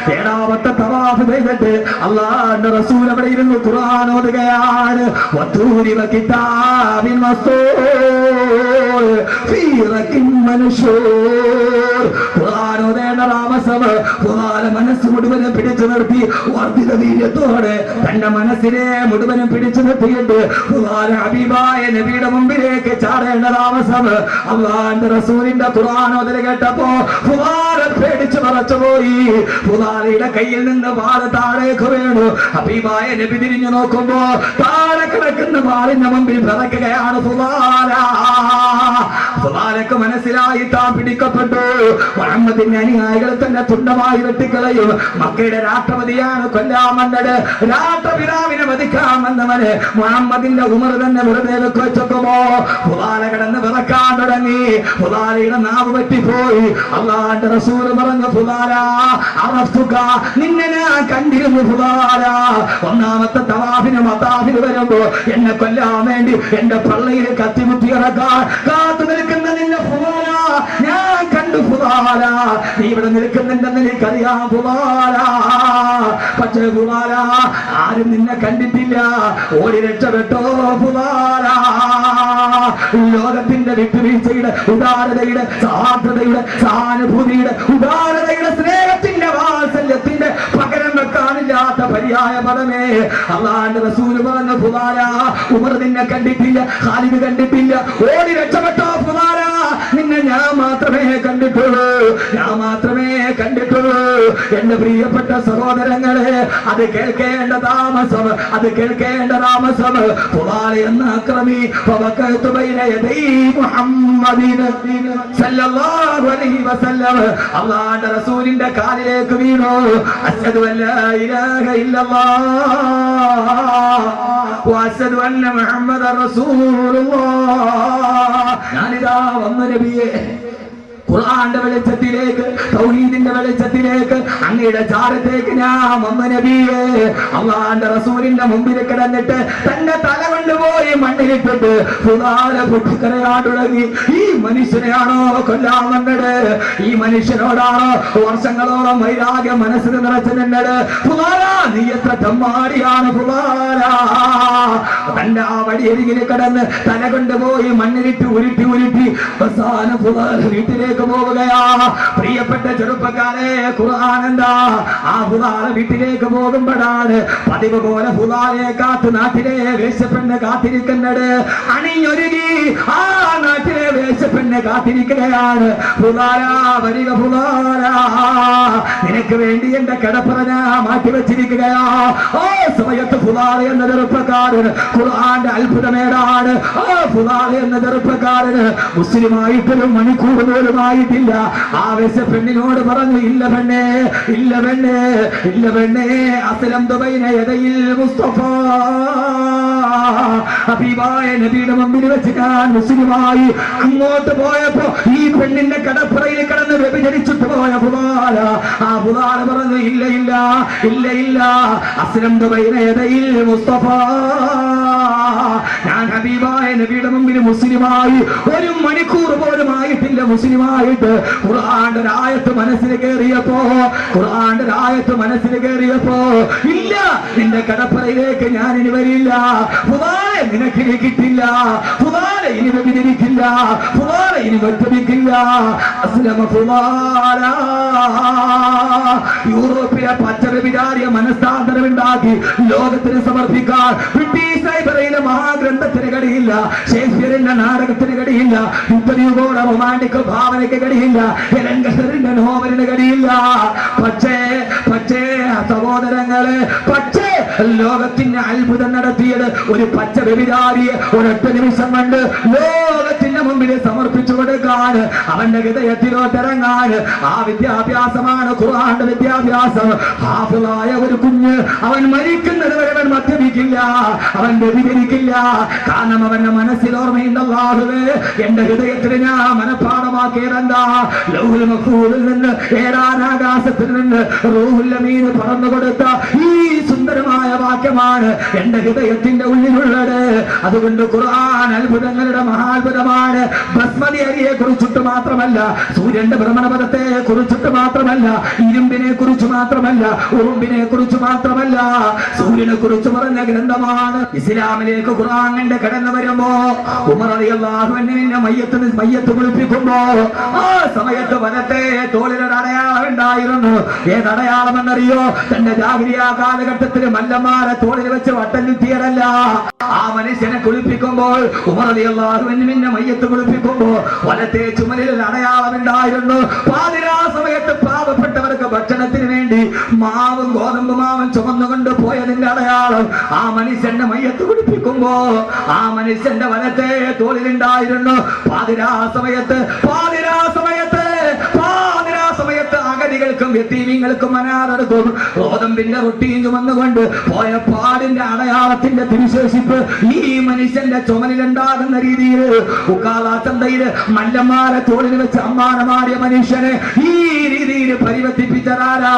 7ാമത്തെ തവാഫ് ചെയ്തിട്ട് അല്ലാഹുവിന്റെ റസൂൽ അവിടെ ഇരുന്ന് ഖുർആൻ ഓതുകയാണ്. വതൂരി വകിതാബിൻ മസ്തൂർ ഫീ റഖിൻ മൻശൂർ. ഖുർആൻ ഓതേണ്ട താമസം ഖുർആൻ മനസ്സ് മുഴുവനും പിടിച്ചു നിർത്തി വർദ്ധിത വീര്യത്തോടെ തന്റെ മനസ്സിനെ മുഴുവനും പിടിച്ചു നിർത്തിയിട്ട് ഖുർആൻ ഹബീബായ നബിയുടെ മുമ്പിലേക്ക് ചാടേണ്ട താമസം. അള്ളാന്റെ റസൂലിന്റെ ഖുർആൻ ഓതൽ കേട്ടപ്പോ ഖുർആൻ പേടിച്ചു മറച്ചുപോയി. ഖുർആനിന്റെ കയ്യിൽ നിന്ന് വാള് താഴേക്ക് വീണു. ഹബീബായ നബി തിരിഞ്ഞു നോക്കുമ്പോ താഴെ കിടക്കുന്ന വാളിന്റെ മുമ്പിൽ വിറക്കുകയാണ് ഖുർആൻ. ഖുർആനക്ക് മനസ്സിലായി താൻ പിടിക്കപ്പെട്ടു. മുഹമ്മദിന്റെ അനുയായികളെ തന്നെ തുണ്ടമായി വെട്ടിക്കളയും. മക്കയുടെ രാഷ്ട്രപതിയാണ് കൊല്ലാമെന്നത്. രാഷ്ട്രപിതാവിനെ വധിക്കാമെന്നവന് മുഹമ്മദിന്റെ ഉമർ തന്നെ വെറുതെ വെക്കുമ്പോ ഖുർആന കിടന്ന് വിറക്കാൻ തുടങ്ങി. ഖുർആനയുടെ നാവ് പറ്റിപ്പോയി. അള്ളാന്റെ റസൂൽ പറഞ്ഞു ഖുർആന അറഫ്തുക, നിന്നെ ഞാൻ കണ്ടിരുന്നു ഖുർആന. ഒന്നാമത്തെ തവാഫിന് മതാഫിന് വരുമ്പോ എന്നെ കൊല്ലാൻ വേണ്ടി എന്റെ പള്ളിയിൽ കത്തിമുത്തി ഇറക്കാൻ കാത്തു നിൽക്കുന്ന നിന്നെ ഖുർആന ഞാൻ കണ്ടു ഖുർആന. നീ ഇവിടെ നിൽക്കുന്നുണ്ടെന്ന് എനിക്കറിയാം ഖുർആന. പക്ഷേ ഖുർആന ആരും നിന്നെ കണ്ടിട്ടില്ല. ഓടി രക്ഷപ്പെട്ടോ ഖുർആന. ലോകത്തിന്റെ വിട്ടുവീഴ്ചയുടെ ഉദാരതയുടെ സാധ്യതയുടെ സഹാനുഭൂതിയുടെ ഉദാരതയുടെ സ്നേഹത്തിന്റെ വാത്സല്യത്തിന്റെ പകരം വെക്കാനില്ലാത്ത പര്യായ പദമേ അള്ളാന്റെ റസൂൽ പറഞ്ഞ ഖുർആന. ഉമർ നിന്നെ കണ്ടിട്ടില്ല, ഖാലിദ് കണ്ടിട്ടില്ല. ഓടി രക്ഷപ്പെട്ടോ ഖുർആന. നിന്നെ ഞാൻ മാത്രമേ കണ്ടിട്ടുള്ളൂ, ഞാൻ മാത്രമേ കണ്ടിട്ടുള്ളൂ. എന്റെ പ്രിയപ്പെട്ട സഹോദരങ്ങളെ, അത് കേൾക്കേണ്ട താമസം, അത് കേൾക്കേണ്ട താമസം. ഖുർആൻ എന്ന അക്രമി ഫവഖഅതു ബൈന യദൈ മുഹമ്മദിൻ സല്ലല്ലാഹു അലൈഹി വസല്ലം അല്ലാഹുവിന്റെ റസൂലിന്റെ കാലിലേക്ക് വീണു. അശ്ഹദു അല്ലാ ഇലാഹ ഇല്ലല്ലാഹ് വഅശ്ഹദു അന്ന മുഹമ്മദർ റസൂലുള്ളാഹ്. ഞാനിതാ വന്നു നബിയേ, ഖുർആന്റെ വെളിച്ചത്തിലേക്ക്, തൗഹീദിന്റെ വെളിച്ചത്തിലേക്ക്, അങ്ങയുടെ ചാരത്തേക്ക് ഞാൻ വന്ന നബിയേ. അള്ളാന്റെ റസൂലിന്റെ മുമ്പിൽ കിടന്നിട്ട് തന്റെ തല കൊണ്ടുപോയി മണ്ണിലിട്ടിട്ട് ഖുർആനെ പൊട്ടിക്കരയാൻ തുടങ്ങി. ഈ മനുഷ്യനെയാണോ കൊല്ലാൻ വന്നത്? ഈ മനുഷ്യനോടാണോ വർഷങ്ങളോളം വൈരാഗ്യം മനസ്സിൽ നിറച്ചു നിന്നത്? ഖുർആനാ, നീ എത്ര തെമ്മാടിയാണ് ഖുർആനാ. തന്റെ ആ വടിയരികിൽ കിടന്ന് തല കൊണ്ടുപോയി മണ്ണിലിട്ട് ഉരുട്ടി ഉരുട്ടി അവസാനം ഖുർആൻ വീട്ടിലേക്ക് പോവുകയാ. പ്രിയപ്പെട്ട ചെറുപ്പക്കാരെ, ഖുർആൻ എന്താ? ആ ഖുർആൻ വീട്ടിലേക്ക് പോകുമ്പോഴാണ് പതിവ് പോലെ ഖുർആനെ കാത്ത് നാട്ടിലെ വേശ്യപ്പെണ്ണ് കാത്തിരിക്കുന്നത്. അണിഞ്ഞൊരുങ്ങി ആ നാട്ടിലെ വേശ്യപ്പെണ്ണ് നിന്നെ കാത്തിരിക്കുകയാണ്. വരിക ഫുലാല, നിനക്ക് വേണ്ടി എന്റെ കിടപ്പറ ഞാൻ മാറ്റിവെച്ചിരിക്കുകയാ. ആ സമയത്ത് ഫുലാല എന്ന ചെറുപ്പക്കാരൻ ഖുർആന്റെ അത്ഭുതമേടാണ്. ആ ഫുലാല എന്ന ചെറുപ്പക്കാരന് മുസ്ലിമായിട്ടൊരു മണിക്കൂർ പോലുമായിട്ടില്ല. ആവേശ പെണ്ണിനോട് പറഞ്ഞു, ഇല്ല പെണ്ണേ, ഇല്ല പെണ്ണേ, ഇല്ല പെണ്ണേ, അസ്ലം ദുബൈന യദയിൽ മുസ്തഫ, ഹബീബായ നബിയുടെ മുമ്പിൽ വെച്ച് ഞാൻ മുസ്ലിമായി. അങ്ങോട്ട് പോയപ്പോ ഈ പെണ്ണിന്റെ കടപ്പുറയിൽ കിടന്ന് വ്യഭിചരിച്ചിട്ട് പോയ ഫുലാല, ആ ഫുലാല പറഞ്ഞു, ഇല്ല ഇല്ല ഇല്ല ഇല്ല, അസ്ലം ദുബൈന യദയിൽ മുസ്തഫ, ഞാൻ ഹബീബായ നബിയുടെ മുമ്പിൽ മുസ്ലിമായി. ഒരു മണിക്കൂർ പോലും ആയിട്ടില്ല മുസ്ലിമായിട്ട്. ഖുർആന്റെ ആയത്ത് മനസ്സിൽ കയറിയപ്പോ, ഖുർആന്റെ ആയത്ത് മനസ്സിൽ കയറിയപ്പോ, ഇല്ല, നിന്റെ കടപ്പറയിലേക്ക് ഞാൻ ഇനി വരില്ല. ഫുലാലെ നിനക്ക് ഇനി കിട്ടില്ല. ഫുലാലെ ഇനി വ്യഭിചരിക്കില്ല. ഫുലാലെ ഇനി വ്യക്തമിക്കില്ല. അസ്ലമ ഫുലാല. യൂറോപ്പിലെ പച്ചവിചാരിയ മനസ്സാന്തരമുണ്ടാക്കി ലോകത്തിന് സമർപ്പിക്കാൻ ബ്രിട്ടീഷ് ലൈബ്രറിയിലെ മഹാഗ്രന്ഥത്തിന് കഴിയില്ല, ഷേക്സ്പിയറിന്റെ നാടകത്തിന് കഴിയില്ല, യുദ്ധയുടെ റൊമാന്റിക് ഭാവനയ്ക്ക് കഴിയില്ല, രംഗസറിന്റെ നോവലിന് കഴിയില്ല. പക്ഷേ സഹോദരങ്ങളെ, പക്ഷേ ലോകത്തിന്റെ അത്ഭുതം നടത്തിയത് ഒരു പച്ച വ്യഭിചാരിയെ ഒരൊറ്റ നിമിഷം കൊണ്ട് ലോകത്തിന്റെ മുമ്പിൽ സമർപ്പിച്ചു കൊടുക്കാൻ, അവന്റെ ഹൃദയത്തിലോട്ടിറങ്ങാൻ. ആ വിദ്യാഭ്യാസമാണ് ഖുർആന്റെ വിദ്യാഭ്യാസം. ഹാഫിളായ ഒരു കുഞ്ഞ്, അവൻ മരിക്കുന്നത് വരെ അവൻ മദ്യപിക്കില്ല, അവൻ വ്യഭിചരിക്കില്ല. കാരണം അവന്റെ മനസ്സിൽ ഓർമ്മയുണ്ട്, അല്ലാഹുവേ, എന്റെ ഹൃദയത്തിൽ ഞാൻ മനഃപാഠമാക്കിയതെന്താ? ലൗഹുൽ മഹ്ഫൂദിൽ നിന്ന്, ഏഴാനാകാശത്തിൽ നിന്ന് റൂഹുൽ അമീൻ പറഞ്ഞു കൊടുത്ത ഈ സുന്ദരമായ വാക്യമാണ് എന്റെ ഹൃദയത്തിന്റെ ഉള്ളിലുള്ളത്. അതുകൊണ്ട് ഖുർആൻ അത്ഭുതങ്ങളുടെ മഹാത്ഭുതമാണ്. ബസ്മതി അരിയെ കുറിച്ചിട്ട് മാത്രമല്ല, സൂര്യന്റെ ഭ്രമണപഥത്തെ കുറിച്ചിട്ട് മാത്രമല്ല, ഇരുമ്പിനെ കുറിച്ച് മാത്രമല്ല, ഉറുമ്പിനെ കുറിച്ച് മാത്രമല്ല, സൂര്യനെ കുറിച്ച് പറഞ്ഞ ഗ്രന്ഥമാണ്. ഇസ്ലാമിലേക്ക് ഖുർആൻ കണ്ട് കടന്നു വരുമ്പോ ഉമർ റളിയല്ലാഹു അൻഹുവിന്റെ മയ്യത്ത് കുളിപ്പിക്കുമ്പോ ആ സമയത്ത് വലത്തെ തോളിലൊരു അടയാളം ഉണ്ടായിരുന്നു. ഏതടയാളം എന്നറിയോ? തന്റെ ജാഹിലിയ കാലഘട്ടത്തിൽ മല്ലന്മാരെ തോളിൽ വെച്ച് വട്ടം ചുറ്റിയതല്ല. ആ മനുഷ്യനെ കുളിപ്പിക്കുമ്പോൾ, ഉമർ റളിയല്ലാഹു അൻഹുവിന്റെ മയ്യത്ത് കുളിപ്പിക്കുമ്പോ വലത്തെ ചുമലിൽ ഒരു അടയാളം ഉണ്ടായിരുന്നു. പാതിരാ സമയത്ത് പാവപ്പെട്ടവർക്ക് ഭക്ഷണത്തിന് വേണ്ടി മാവും ഗോതമ്പ് മാവും ചുമന്നുകൊണ്ട് പോയതിന്റെ അടയാളം. ആ മനുഷ്യന്റെ മയ്യത്ത് കുളിപ്പിക്കുമ്പോ ആ മനുഷ്യന്റെ വലത്തെ തോളിലുണ്ടായിരുന്നു. പാതിരാ സമയത്ത് അഗതികൾക്കും യതീമീങ്ങൾക്കും അനാഥർക്കും ഗോതമ്പിന്റെ റൊട്ടിയും ചുമന്നുകൊണ്ട് പോയ പാടിന്റെ അടയാളത്തിന്റെ തിരുശേഷിപ്പ് ഈ മനുഷ്യന്റെ ചുമലിലുണ്ടാകുന്ന രീതിയിൽ ഉക്കാള ചന്തയില് മല്ലന്മാരെ തോളിൽ വെച്ച് അമ്മാനമാടിയ മനുഷ്യനെ ഈ രീതിയിൽ പരിവർത്തിപ്പിച്ചതാരാ?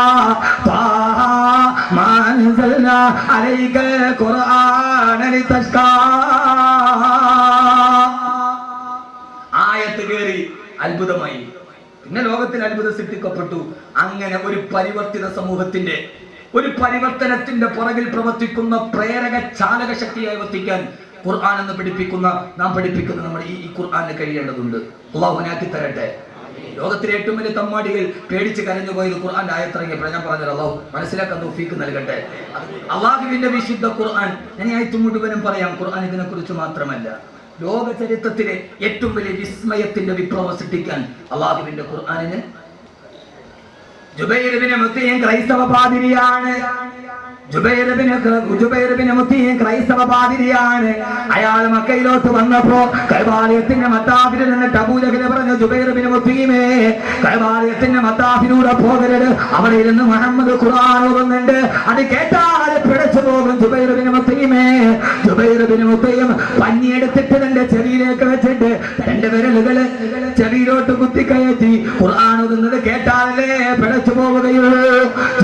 ആയത്ത് കേറി അത്ഭുതമായി. പിന്നെ ലോകത്തിൽ അത്ഭുതം സൃഷ്ടിക്കപ്പെട്ടു. അങ്ങനെ ഒരു പരിവർത്തിത സമൂഹത്തിന്റെ, ഒരു പരിവർത്തനത്തിന്റെ പുറകിൽ പ്രവർത്തിക്കുന്ന പ്രേരക ചാലക ശക്തിയായി വർത്തിക്കാൻ ഖുർആൻ എന്ന് നാം പഠിപ്പിക്കുന്ന നമ്മൾ ഈ ഖുർആന് കഴിയേണ്ടതുണ്ട്. അല്ലാഹു നാക്കി തരട്ടെ. ലോകത്തിലെ ഏറ്റവും വലിയ തമ്മാടികൾ പേടിച്ച് കരഞ്ഞു പോയത് ഖുർആന്റെ ആയത്തിറങ്ങിയപ്പോൾ ഞാൻ പറഞ്ഞത് അല്ലാഹു മനസ്സിലാക്കാൻ തൗഫീഖ് നൽകട്ടെ. അല്ലാഹുവിന്റെ വിശുദ്ധ ഖുർആൻ, ഞാൻ ആയത്ത് മുഴുവനും പറയാം. ഖുർആൻ ഇതിനെ കുറിച്ച് മാത്രമല്ല, ലോക ചരിത്രത്തിലെ ഏറ്റവും വലിയ വിസ്മയത്തിന്റെ വിപ്ലവം സൃഷ്ടിക്കാൻ അല്ലാഹുവിന്റെ ഖുർആനിന്. ജുബൈർ ഇബ്നു മുത്തീം ക്രൈസ്തവ പാതിരിയാണ്. ക്രൈസ്തവ പാതിരിയാണ്. അയാൾ മക്കയിലോട്ട് വന്നപ്പോ കൈബാലയത്തിന്റെ മത്താഫിൽ നിന്നിട്ട് അബൂജഹൽ പറഞ്ഞു, ജുബൈർ ഇബ്നു മുത്തീമേ, കൈബാലയത്തിന്റെ മത്താഫിലൂടെ പോകരുത്, അവിടെ ഇരുന്ന് മുഹമ്മദ് ഖുർആൻ ഓതുന്നുണ്ട്, അത് കേട്ടാൽ പിഴച്ചു പോകും. ജുബൈർ ഇബ്നു മുത്തീം പഞ്ഞിയെടുത്തിട്ട് തന്റെ ചെവിയിലേക്ക് വെച്ചിട്ട് തന്റെ വിരലുകള് ചെവിയിലോട്ട് കുത്തിക്കയറ്റി ഖുർആൻ ഓതുന്നത് കേട്ടാലേ പിഴച്ചു പോവുകയുള്ളൂ.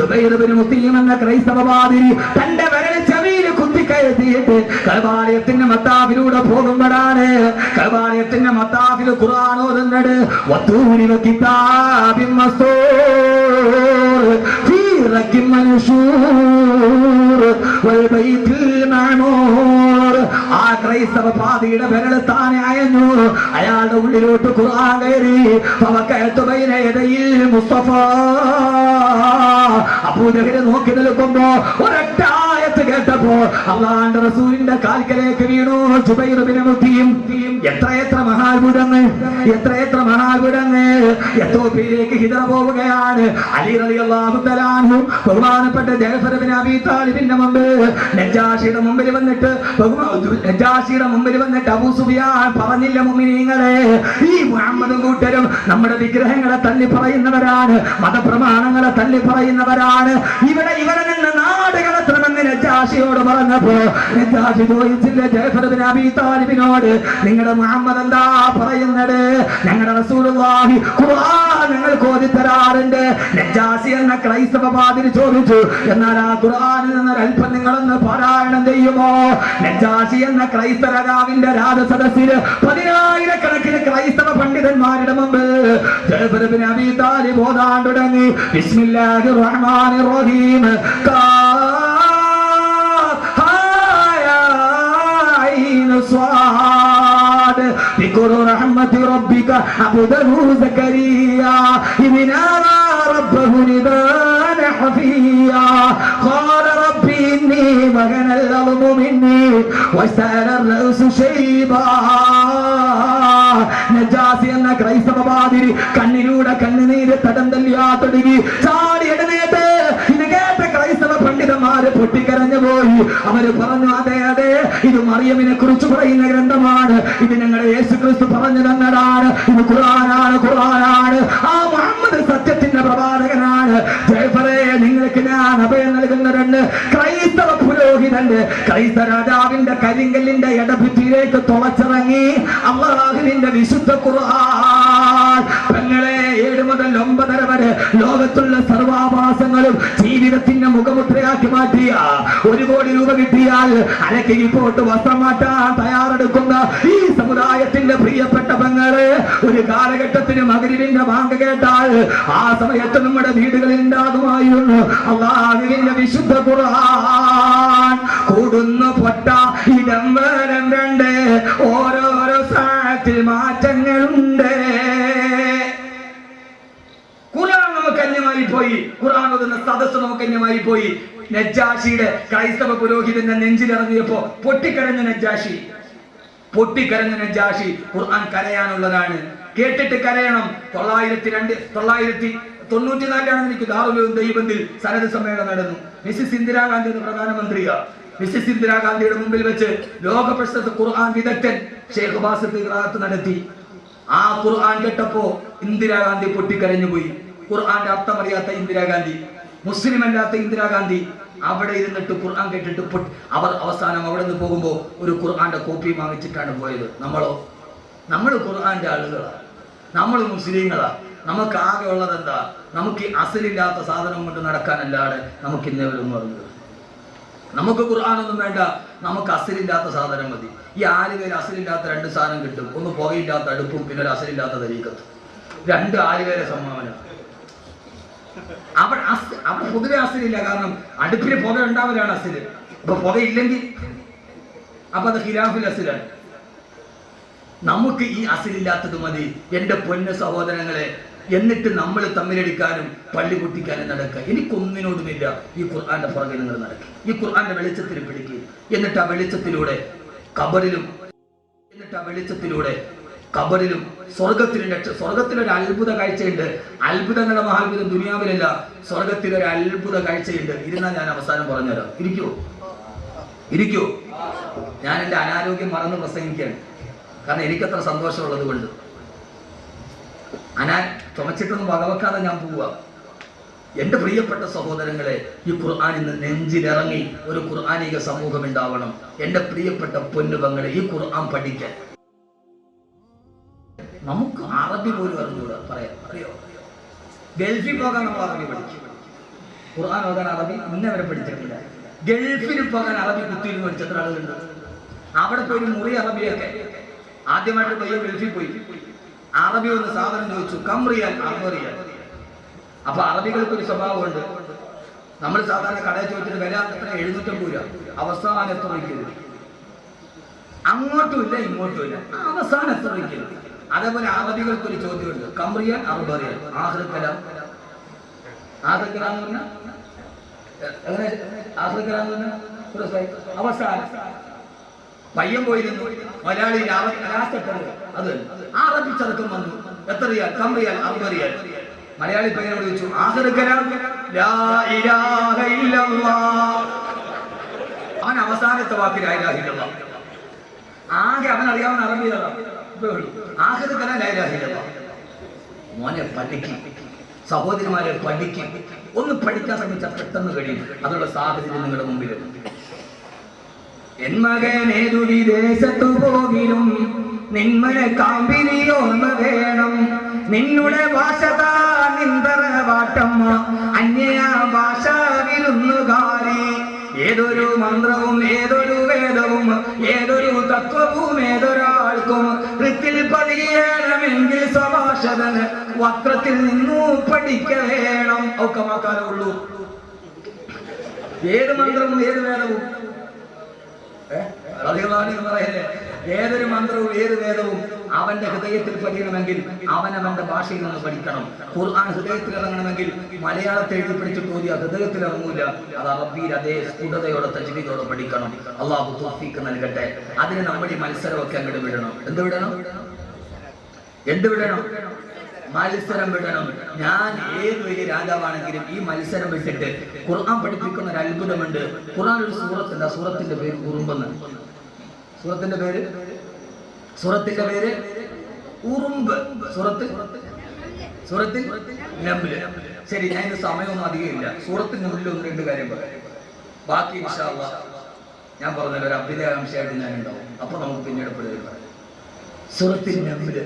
ജുബൈർ ഇബ്നു മുത്തീം എന്ന ക്രൈസ്തവ തന്റെ വിരൽ ചെവിയിൽ കുത്തിക്കയറ്റിയിട്ട് കൈബാലയത്തിന്റെ മത്താഫിലൂടെ പോകുമ്പോഴാണ് കൈബാലയത്തിന്റെ മത്താഫിൽ ഖുർആൻ ഓതുന്നത്. ركب منشور والبيت المعمور. ആ ക്രൈസ്തവ പാതിയുടെ വിരൽ താനെ അയഞ്ഞു. അയാളുടെ ഉള്ളിലോട്ട് ഖുർആൻ കയറി. ഫവക്കഅതു ബൈന യദയിൽ മുസ്തഫ. അബൂജഹൽ നോക്കി നിൽക്കുമ്പോ ഒരൊറ്റ ആയത്ത് കേട്ടപ്പോ അല്ലാഹുവിന്റെ റസൂലിന്റെ കാൽക്കലേക്ക് വീണു. ജുബൈർ ബിൻ മുത്തിയും എത്ര മഹാത്ഭുതങ്ങൾ, എത്ര മഹാത്ഭുതങ്ങൾ. എത്തോപ്യയിലേക്ക് ഹിജറ പോവുകയാണ്. അലി റളിയല്ലാഹു തആല അൻഹു ബഹുമാനപ്പെട്ട ജഅഫർ ബിൻ അബീ താലിബിന്റെ മുമ്പിൽ നജാഷിയുടെ മുമ്പിൽ വന്നിട്ട് അബൂ സുഫിയാൻ പറഞ്ഞില്ല, മുഅ്മിനീങ്ങളെ, ഈ മുഹമ്മദും കൂട്ടരും നമ്മുടെ വിഗ്രഹങ്ങളെ തള്ളി പറയുന്നവരാണ്, മതപ്രമാണങ്ങളെ തള്ളി പറയുന്നവരാണ്. ഇവരെ നിന്ന് നാട് കടത്തണമെന്ന് നജാഷിയോട് പറഞ്ഞപ്പോ നജാഷി ചോദിച്ചില്ല ജഅഫർ ബിൻ അബീ താലിബിനോട്, നിങ്ങളുടെ മുഹമ്മദ് എന്താ പറയുന്നത്? ഞങ്ങളുടെ റസൂലുള്ളാഹി ഖുർആൻ ഞങ്ങൾക്ക് ഓതി തരാറുണ്ട്. നജാഷി എന്ന ക്രൈസ്തവ പാതിരി ചോദിച്ചു, എന്നാൽ ആ ഖുർആനിൽ നിന്ന് അല്പം നിങ്ങളൊന്ന് പാരായണം ചെയ്യുമോ? നജാഷി എന്ന ക്രൈസ്തവ രാജാവിന്റെ രാജസദസ്സിൽ 10,000-കണക്കിന് ക്രൈസ്തവ പണ്ഡിതന്മാരുടെ മുമ്പ് ജഅഫർ ബിൻ അബീ താലിബ് ഓതാൻ തുടങ്ങി. ബിസ്മില്ലാഹിർ റഹ്മാനിർ റഹീം. ذكر رحمة ربك عبده زكريا إذ نادى ربه نداء خفيا قال رب إني وهن العظم مني واشتعل الرأس شيبا. നജാസി എന്ന ക്രൈസ്തവ പാതിരി കണ്ണിലൂടെ കണ്ണുനീര് തടം തല്ലിയാ തുടങ്ങി. ചാടി എഴുന്നേറ്റ് ഇത് കേട്ട ക്രൈസ്തവ പണ്ഡിതന്മാര് പൊട്ടിക്കരഞ്ഞു പോയി. അവര് പറഞ്ഞു, അതെ അതെ, ഇത് മറിയമിനെ കുറിച്ച് പറയുന്ന ഗ്രന്ഥമാണ്, ഇത് ഞങ്ങളുടെ യേശു ക്രിസ്തു പറഞ്ഞു തന്നതാണ്, ഇത് ഖുർആനാണ്, ഖുർആനാണ്. ആ മുഹമ്മദ് സത്യത്തിന്റെ പ്രവാചകനാണ്. ജഅഫറേ, നിങ്ങൾക്ക് ഞാൻ അഭയം നൽകുന്നതുണ്ട്. ക്രൈസ്തവ പുരോഹിതന്റെ ക്രൈസ്തവ രാജാവിന്റെ കരിങ്കല്ലിന്റെ ഇടഭിത്തിയിലേക്ക് തുളച്ചിറങ്ങി അല്ലാഹുവിന്റെ വിശുദ്ധ ഖുർആൻ. പെങ്ങളെ, 7 മുതൽ 9 വരെ ലോകത്തുള്ള സർവാഭാസങ്ങളും ജീവിതത്തിന്റെ മുഖമുദ്രയാക്കി മാറ്റിയ 1 കോടി രൂപ കിട്ടിയാൽ അരക്ക് റിപ്പോർട്ട് വസ്ത്രം മാറ്റാൻ തയ്യാറെടുക്കുന്ന ഈ സമുദായത്തിന്റെ പ്രിയപ്പെട്ട പെങ്ങളെ, ഒരു കാലഘട്ടത്തിന് മഗ്‌രിബിന്റെ ബാങ്ക് കേട്ടാൽ ആ സമയത്ത് നമ്മുടെ വീടുകളിൽ ഉണ്ടാകുമായിരുന്നു അല്ലാഹുവിന്റെ വിശുദ്ധ ഖുർആൻ. കൂടുന്നു പൊട്ട ഇടം വരം 2, ഓരോരോ സാഹത്തിൽ മാറ്റങ്ങളുണ്ട്. ഖുർആൻ നമുക്ക് അന്യമായി പോയി, ഖുർആൻ ഓതുന്ന സദസ്സ് നമുക്ക് അന്യമായി പോയി. നജാഷിയുടെ ക്രൈസ്തവ പുരോഹിതന്റെ നെഞ്ചിലിറങ്ങിയപ്പോ പൊട്ടിക്കരഞ്ഞ നജാഷി ഖുർആൻ കരയാനുള്ളതാണ്, കേട്ടിട്ട് കരയണം. 1994 എനിക്ക് ദാറുൽ ദൈവത്തിൽ സനദ് സമ്മേളനം നടന്നു. മിസ്സിസ് ഇന്ദിരാഗാന്ധി എന്ന പ്രധാനമന്ത്രിയാ. മിസ്സിസ് ഇന്ദിരാഗാന്ധിയുടെ മുമ്പിൽ വെച്ച് ലോക പ്രശസ്ത ഖുർആൻ വിദഗ്ധൻ ഷെയ്ഖ് ബാസിത്ത് ഖിറാഅത്ത് നടത്തി. ആ ഖുർആൻ കേട്ടപ്പോ ഇന്ദിരാഗാന്ധി പൊട്ടിക്കരഞ്ഞു പോയി. ഖുർആന്റെ അർത്ഥം അറിയാത്ത ഇന്ദിരാഗാന്ധി, മുസ്ലിം അല്ലാത്ത ഇന്ദിരാഗാന്ധി അവിടെ ഇരുന്നിട്ട് ഖുർആൻ കേട്ടിട്ട് അവർ അവസാനം അവിടെ നിന്ന് പോകുമ്പോൾ ഒരു ഖുർആന്റെ കോപ്പി വാങ്ങിച്ചിട്ടാണ് പോയത്. നമ്മൾ ഖുർആന്റെ ആളുകളാണ്, നമ്മൾ മുസ്ലിങ്ങളാ. നമുക്ക് ആകെ ഉള്ളത് എന്താ? നമുക്ക് ഈ അസലില്ലാത്ത സാധനം കൊണ്ട് നടക്കാനല്ലാതെ നമുക്ക് ഇന്നേവരും പറഞ്ഞത്. നമുക്ക് ഖുർആനൊന്നും വേണ്ട, നമുക്ക് അസലില്ലാത്ത സാധനം മതി. ഈ ആലുവയിൽ അസലില്ലാത്ത 2 സാധനം കിട്ടും. ഒന്ന് പുകയില്ലാത്ത അടുപ്പും, പിന്നെ ഒരു അസലില്ലാത്ത തരീക്കത്തും. 2 ആലുവയിലെ സംഭാവന. അവിടെ പൊതുവെ അസലില്ല, കാരണം അടുപ്പിന് പുക ഉണ്ടാവലാണ് അസല്. അപ്പൊ പുകയില്ലെങ്കിൽ അപ്പൊ അത് ഖിലാഫുൽ അസലാണ്. നമുക്ക് ഈ അസലില്ലാത്തത് മതി എന്റെ പൊന്ന സഹോദരങ്ങളെ. എന്നിട്ട് നമ്മൾ തമ്മിലടിക്കാനും പള്ളി പൊട്ടിക്കാനും നടക്കുക. എനിക്കൊന്നിനോടുമില്ല. ഈ ഖുർആന്റെ പുറകെ നിങ്ങൾ നടക്കുക, ഈ ഖുർആന്റെ വെളിച്ചത്തിൽ പിടിക്കുക. എന്നിട്ട് ആ വെളിച്ചത്തിലൂടെ കബറിലും സ്വർഗത്തിലൊരു അത്ഭുത കാഴ്ചയുണ്ട്. അത്ഭുതങ്ങളുടെ മഹാത്ഭുതം ദുനിയാവിലല്ല, സ്വർഗത്തിലൊരു അത്ഭുത കാഴ്ചയുണ്ട്. ഇരുന്നാൽ ഞാൻ അവസാനം പറഞ്ഞുതരാം. ഇരിക്കൂ. ഞാൻ എൻ്റെ അനാരോഗ്യം മറന്ന് പ്രസംഗിക്കുകയാണ്, കാരണം എനിക്കത്ര സന്തോഷമുള്ളത് കൊണ്ട്. ചുമച്ചിട്ടൊന്നും വകവെക്കാതെ ഞാൻ പോവുക. എന്റെ പ്രിയപ്പെട്ട സഹോദരങ്ങളെ, ഈ ഖുർആൻ ഇന്ന് നെഞ്ചിലിറങ്ങി ഒരു ഖുർആനിക സമൂഹം ഉണ്ടാവണം. എന്റെ പ്രിയപ്പെട്ട പൊന്നുപങ്ങളെ, ഈ ഖുർആൻ പഠിക്കാൻ നമുക്ക് അറബി പോലും അറിഞ്ഞൂടാ. അറിയോ? ഗൾഫിൽ പോകാൻ നമ്മൾ അറബി പഠിച്ചു. ഖുർആൻ പോകാൻ അറബി ഇന്നേ വരെ പഠിച്ചിട്ടില്ല. ഗൾഫിൽ പോകാൻ അറബി കുത്തിയിരുന്ന് പഠിച്ച എത്ര ആളുകളുണ്ട്? അവിടെ പോയി മുറി അറബിയൊക്കെ ആദ്യമായിട്ട് പയ്യ ഗൾഫിൽ പോയി അറബി ഒന്ന് സാധനം ചോദിച്ചു, കംറിയാൽ അറബിയാൽ. അപ്പൊ അറബികൾക്ക് ഒരു സ്വഭാവമുണ്ട്, നമ്മൾ സാധാരണ കടയിൽ ചോദിച്ചിട്ട് വില എത്ര 750 രൂപ, അവസാനം എത്ര വയ്ക്കരുത്, അങ്ങോട്ടും ഇല്ല ഇങ്ങോട്ടും ഇല്ല, അവസാനം എത്ര വയ്ക്കരുത്. അതേപോലെ അറബികൾക്ക് ഒരു ചോദ്യമുണ്ട്, കംറിയൻ അറബറിയൻ ആഹ്റിക്കലാം. ആഹ്റിക്കലാം എന്ന് പറഞ്ഞാൽ എങ്ങനെ? ആഹ്റിക്കലാം എന്ന് പറഞ്ഞാൽ അവസാനം. പയ്യൻ പോയിരുന്നു, മലയാളി അത് അറബി ചെറുക്കം വന്നു, എത്രയാൽ? കംറിയാൽ അറബറിയാൽ. മലയാളി പയ്യനോട് ചോദിച്ചു, ആഹ്റിക്കലാം ലാ ഇലാഹ ഇല്ലല്ലാഹ്. അവൻ അവസാനത്തെ വാക്ക് ലാ ഇലാഹ ഇല്ലല്ലാഹ്. ആകെ അവൻ അറിയാവുന്ന അറബി ആഹ്റിക്കലാം ലാ ഇലാഹ ഇല്ലല്ലാഹ്. മോനെ പഠിക്കും, സഹോദരിമാരെ പഠിക്കും. ഒന്ന് പഠിക്കാൻ ശ്രമിച്ചാൽ പെട്ടെന്ന് കഴിയും. അതുള്ള സാഹചര്യം നിങ്ങളുടെ മുമ്പിലുണ്ട്. എൻ മകൻ ഏതു വിദേശത്തു പോകിലും നിന്മനെ കാമ്പിനി ഓർമ്മ വേണം. നിന്നുടെ ഭാഷ നിന്തറവാട്ടമ്മ അന്യ ഭാഷ വിരുന്നുകാരി. ഏതൊരു മന്ത്രവും ഏതൊരു വേദവും ഏതൊരു തത്വവും ഏതൊരാൾക്കും വൃത്തിൽ പതിയണമെങ്കിൽ സ്വഭാഷതന് വക്രത്തിൽ നിന്നു പഠിക്ക വേണം. ഒക്കെ മാക്കാനേ ഉള്ളൂ. ഏത് മന്ത്രവും ഏത് വേദവും പറയല്ലേ, ഏതൊരു മന്ത്രവും ഏത് വേദവും അവന്റെ ഹൃദയത്തിൽ പഠിക്കണമെങ്കിൽ അവനവന്റെ ഭാഷയിൽ നിന്ന് പഠിക്കണം. ഖുർആൻ ഹൃദയത്തിൽ ഇറങ്ങണമെങ്കിൽ മലയാളത്തെ എഴുതി പഠിച്ചിട്ട് ഓതിയ ഹൃദയത്തിൽ ഇറങ്ങൂല. അത് അറബിയിൽ അതേ സ്ഫുടതയോടെ തജ്വീദോടെ പഠിക്കണം. അള്ളാഹു തൗഫീഖ് നൽകട്ടെ. അതിന് നമ്മൾ ഈ മത്സരമൊക്കെ അങ്ങോട്ട് വിടണം. എന്ത് വിടണം? മത്സരം വിടണം. ഞാൻ ഏത് വലിയ രാജാവാണെങ്കിലും ഈ മത്സരം വിട്ടിട്ട് ഖുർആൻ പഠിപ്പിക്കുന്ന ഒരു അത്ഭുതമുണ്ട്. ഖുർആൻ ഒരു സൂറത്തുണ്ട്, ആ സൂറത്തിന്റെ പേര് ഉറുമ്പെന്ന്. സൂറത്തിന്റെ പേര് ഉറുമ്പ്. സൂറത്തിൽ നംല്. ശരി, ഞാൻ ഇന്ന് സമയമൊന്നും അധികമില്ല. സൂറത്തിന് നംലിൽ 1-2 കാര്യം പറയാം. ബാക്കി ഇൻഷാ അല്ലാഹ് ഞാൻ പറഞ്ഞല്ലോ, ഒരു അഭ്യുദയാകാംക്ഷയായിട്ട് ഞാൻ ഉണ്ടാവും. അപ്പൊ നമുക്ക് പിന്നീട് പറയാം. സൂറത്തിൽ നംല്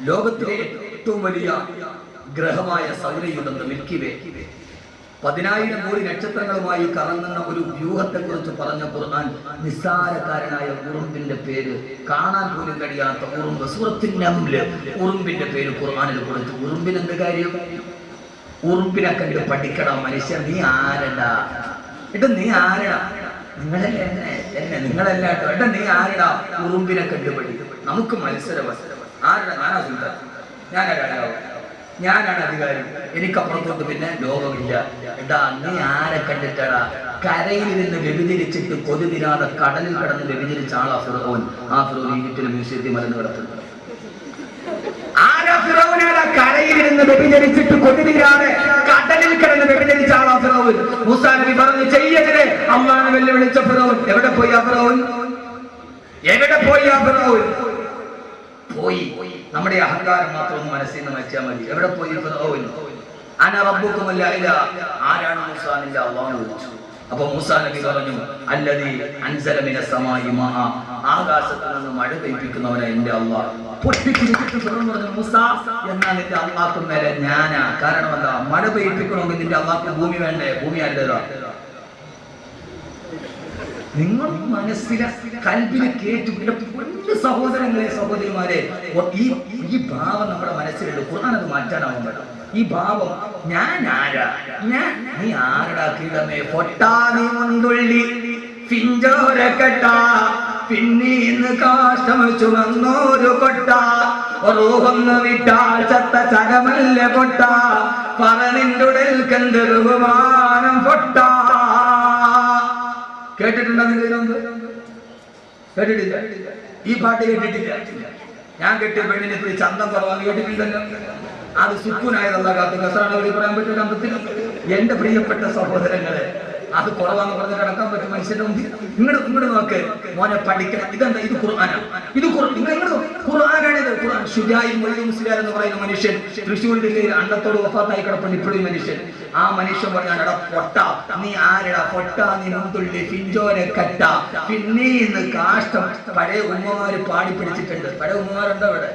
ലോകത്തിലെ ഏറ്റവും വലിയ ഗ്രഹമായ സൗരയൂഥം മിൽക്കി വേ 10,000 കോടി നക്ഷത്രങ്ങളുമായി കറങ്ങുന്ന ഒരു വ്യൂഹത്തെ കുറിച്ച് പറഞ്ഞ ഖുർആൻ നിസ്സാരക്കാരനായ ഉറുമ്പിന്റെ പേര്, കാണാൻ പോലും കഴിയാത്ത ഉറുമ്പ്, സൂറത്തുൻ നംല്. ഉറുമ്പിന്റെ പേര് ഖുർആനിൽ കൊടുത്തു. ഉറുമ്പിന് എന്ത് കാര്യം? ഉറുമ്പിനെ കണ്ട് പഠിക്കണം മനുഷ്യൻ. നീ ആരടാ? നീ ആരടാ? നിങ്ങളല്ല കേട്ടോ. നീ ആരടാ? ഉറുമ്പിനെ കണ്ട് പഠിക്കും. നമുക്ക് മത്സരം. ആരുടെ? ഞാനാ സുൽത്താൻ, ഞാനാ രാജാവ്, ഞാനാണ് അധികാരി, എനിക്കപ്പുറത്തോട്ട് പിന്നെ ലോകമില്ല. നീ ആരെ കണ്ടിട്ടാടാ? കരയിൽ നിന്ന് വ്യഭിചരിച്ചിട്ട് കൊതി തിരാതെ കടലിൽ കിടന്ന് വ്യഭിചരിച്ച ആളാ ഫിറഔൻ. ആ ഫിറഔൻ ഈജിപ്തിലെ മ്യൂസിയത്തിൽ മരുന്ന് കിടത്തുന്നത്. കരയിൽ നിന്ന് വ്യഭിചരിച്ചിട്ട് കൊതി തീരാതെ കടലിൽ കിടന്ന് വ്യഭിചരിച്ച ആളാ ഫിറഔൻ. മൂസാ നബി പറഞ്ഞു ചെയ്യരുത്. അള്ളാഹുവിനെ വെല്ലുവിളിച്ച ഫിറഔൻ എവിടെ പോയി? പോയി. നമ്മുടെ അഹങ്കാരം മാത്രം ഒന്ന് മനസ്സിൽ നിന്ന് വെച്ചാൽ മതി. എവിടെ പോയി? അന റബ്ബുക്കുമുൽ അഅ്ലാ. ആരാണ് മൂസാ? അല്ലാഹു വിളിച്ചു. അപ്പോൾ മൂസാ നബി പറഞ്ഞു, അല്ലദീ അൻസല മിനസ് സമാഇ മാഅ. ആകാശത്തിൽ നിന്ന് മഴ പെയ്യിക്കുന്നവനാണ് എൻ്റെ അല്ലാഹ്. പൊട്ടിച്ചിരിച്ചിട്ട് പറഞ്ഞു, മൂസാ എന്നാൽ നിന്റെ അല്ലാഹുവിന്റെ മേലെ ഞാനാ. കാരണം എന്താ? മഴ പെയ്യിക്കണമെങ്കിൽ നിന്റെ അല്ലാഹുവിന് ഭൂമി വേണ്ടേ? ഭൂമി ആരുടേതാ? നിങ്ങൾ മനസ്സിലെ കൽബിനെ കേട്ടു. പൊന്നു സഹോദരങ്ങളെ, സഹോദരിമാരെ, ഈ ഭാവം നമ്മുടെ മനസ്സിലുണ്ട്. ഖുർആൻ അത് മാറ്റാനാവും വേണം. ഈ ഭാവം ഞാൻ ആരാ? നീ ആരടാ? കീഴമേ പൊട്ടാ നീ മുന്തുള്ളി പിഞ്ചോരക്കെട്ട പിന്നീന്ന് കാഷ്ടം ചുമന്നോരു കൊട്ട റൂഹൊന്ന് വിട്ടാൽ ചത്ത ചരമല്ല കൊട്ട പറനിന്റുടൽ കണ്ട് ബഹുമാനം പൊട്ട. കേട്ടിട്ടുണ്ടോ? കേട്ടിട്ടില്ല? ഈ പാട്ട് കേട്ടിട്ടില്ല? ഞാൻ കെട്ടിയ പെണ്ണിനെ പോയി ചന്തം കുറവാന്ന് കേട്ടിട്ടില്ലല്ലോ. അത് സുക്കൂനായതല്ല കാത്തു കസാണ് പറയാൻ പറ്റും. എന്റെ പ്രിയപ്പെട്ട സഹോദരങ്ങളെ, അത് കുറവാന്ന് പറഞ്ഞ് കിടക്കാൻ പറ്റും മനുഷ്യന്റെ മുമ്പിൽ? ഇങ്ങോട്ട് നോക്ക് മോനെ, പഠിക്കണം. ഇതെന്താ? ഇത് ഖുർആനാണ്. ഖുർആനാണിത്. ഖുർആൻ. ഷുജായി മുസ്ലിയാർ എന്ന് പറയുന്ന മനുഷ്യൻ തൃശ്ശൂർ ജില്ലയിൽ അണ്ടത്തോട് വഫാത്തായി കിടപ്പുണ്ട് ഇപ്പോഴും മനുഷ്യൻ. ആ മനുഷ്യൻ പറഞ്ഞാണ്, എടാ പൊട്ട നീ ആരടാ? പൊട്ട നീ മുന്തുള്ളി പിഞ്ചോരെ കട്ട പിന്നീന്ന് കാഷ്ടം. പഴയ ഉമ്മമാര് പാടി പിടിച്ചിട്ടുണ്ട്. പഴയ ഉമ്മമാരുണ്ടോ ഇവിടെ?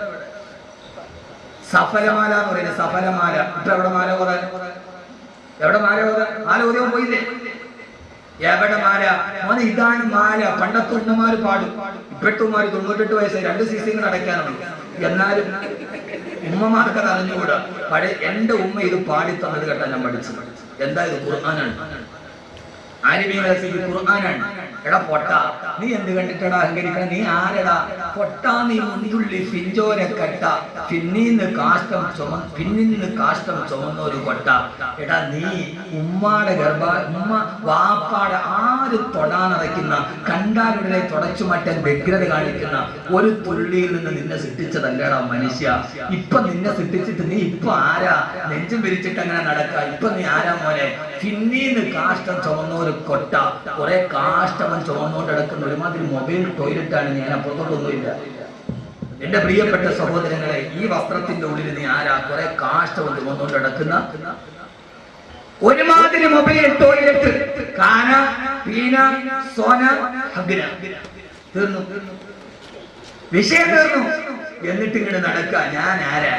സഫലമാല എന്ന് പറയുന്നത്. സഫലമാല. ഇപ്പൊ എവിടെ മാല ഓതാൻ? എവിടെ മാല ഓതാൻ? മാല ഓതിയാൻ പോയില്ലേ? എവിടെ മാല? മോനെ ഇതാണ് മാല. പണ്ടത്തെ ഉമ്മമാര് പാടും. ഇപ്പോഴത്തെ ഉമ്മമാര് 98 വയസ്സായി 2 സീസൺ അടയ്ക്കാനുണ്ട്. എന്നാലും ഉമ്മമാർക്കത് അറിഞ്ഞുകൂടാ. പഴയ എന്റെ ഉമ്മ ഇത് പാടി തന്നത് കേട്ടാ ഞാൻ പഠിച്ചു. എന്താ ഇത്? ഖുർആനാണ്. ഖുർആനാണ്. എടാ പൊട്ട, നീ എന്ത് കണ്ടിട്ടടാ അഹങ്കരിക്കണം? നീ ആരടാ പൊട്ട? നീ മുണ്ടുള്ളി ഫിഞ്ചോരക്കട്ട, പിന്നീന്ന് കാഷ്ടം ചുമന്ന ഒരു കൊട്ട. എടാ നീ ഉമ്മാടെ ഉമ്മ വാപ്പാടെ ആര് തൊടാനടയ്ക്കുന്ന കണ്ടാലുടനെ തുടച്ചുമാറ്റാൻ വ്യഗ്രത കാണിക്കുന്ന ഒരു തുള്ളിയിൽ നിന്ന് നിന്നെ സൃഷ്ടിച്ചതല്ലടാ മനുഷ്യ. ഇപ്പൊ നിന്നെ സൃഷ്ടിച്ചിട്ട് നീ ഇപ്പൊ ആരാ? നെഞ്ചും പിരിച്ചിട്ട് അങ്ങനെ നടക്ക. ഇപ്പൊ നീ ആരാ മോനെ? പിന്നീന്ന് കാഷ്ടം ചുമന്ന ഒരു കൊട്ട, കുറെ കാഷ്ടവൻ ചുമന്നുകൊണ്ട് കിടക്കുന്ന ഒരുമാതിരി മൊബൈൽ ടോയ്ലറ്റാണ്. ഞാൻ അപ്പുറത്തോട്ടൊന്നുമില്ല. എന്റെ പ്രിയപ്പെട്ട സഹോദരങ്ങളെ, ഈ വസ്ത്രത്തിന്റെ ഉള്ളിൽ നീ ആരാ? കുറെ കാഷ്ടവൻ ചുമന്നുകൊണ്ട് കിടക്കുന്ന ഒരുമാതിരി മൊബൈൽ ടോയ്ലറ്റ്. കാന പീന സോന ഹഗ്ന. തീർന്നു, വിഷയം തീർന്നു. എന്നിട്ട് ഇങ്ങനെ നടക്ക. ഞാൻ ആരാ?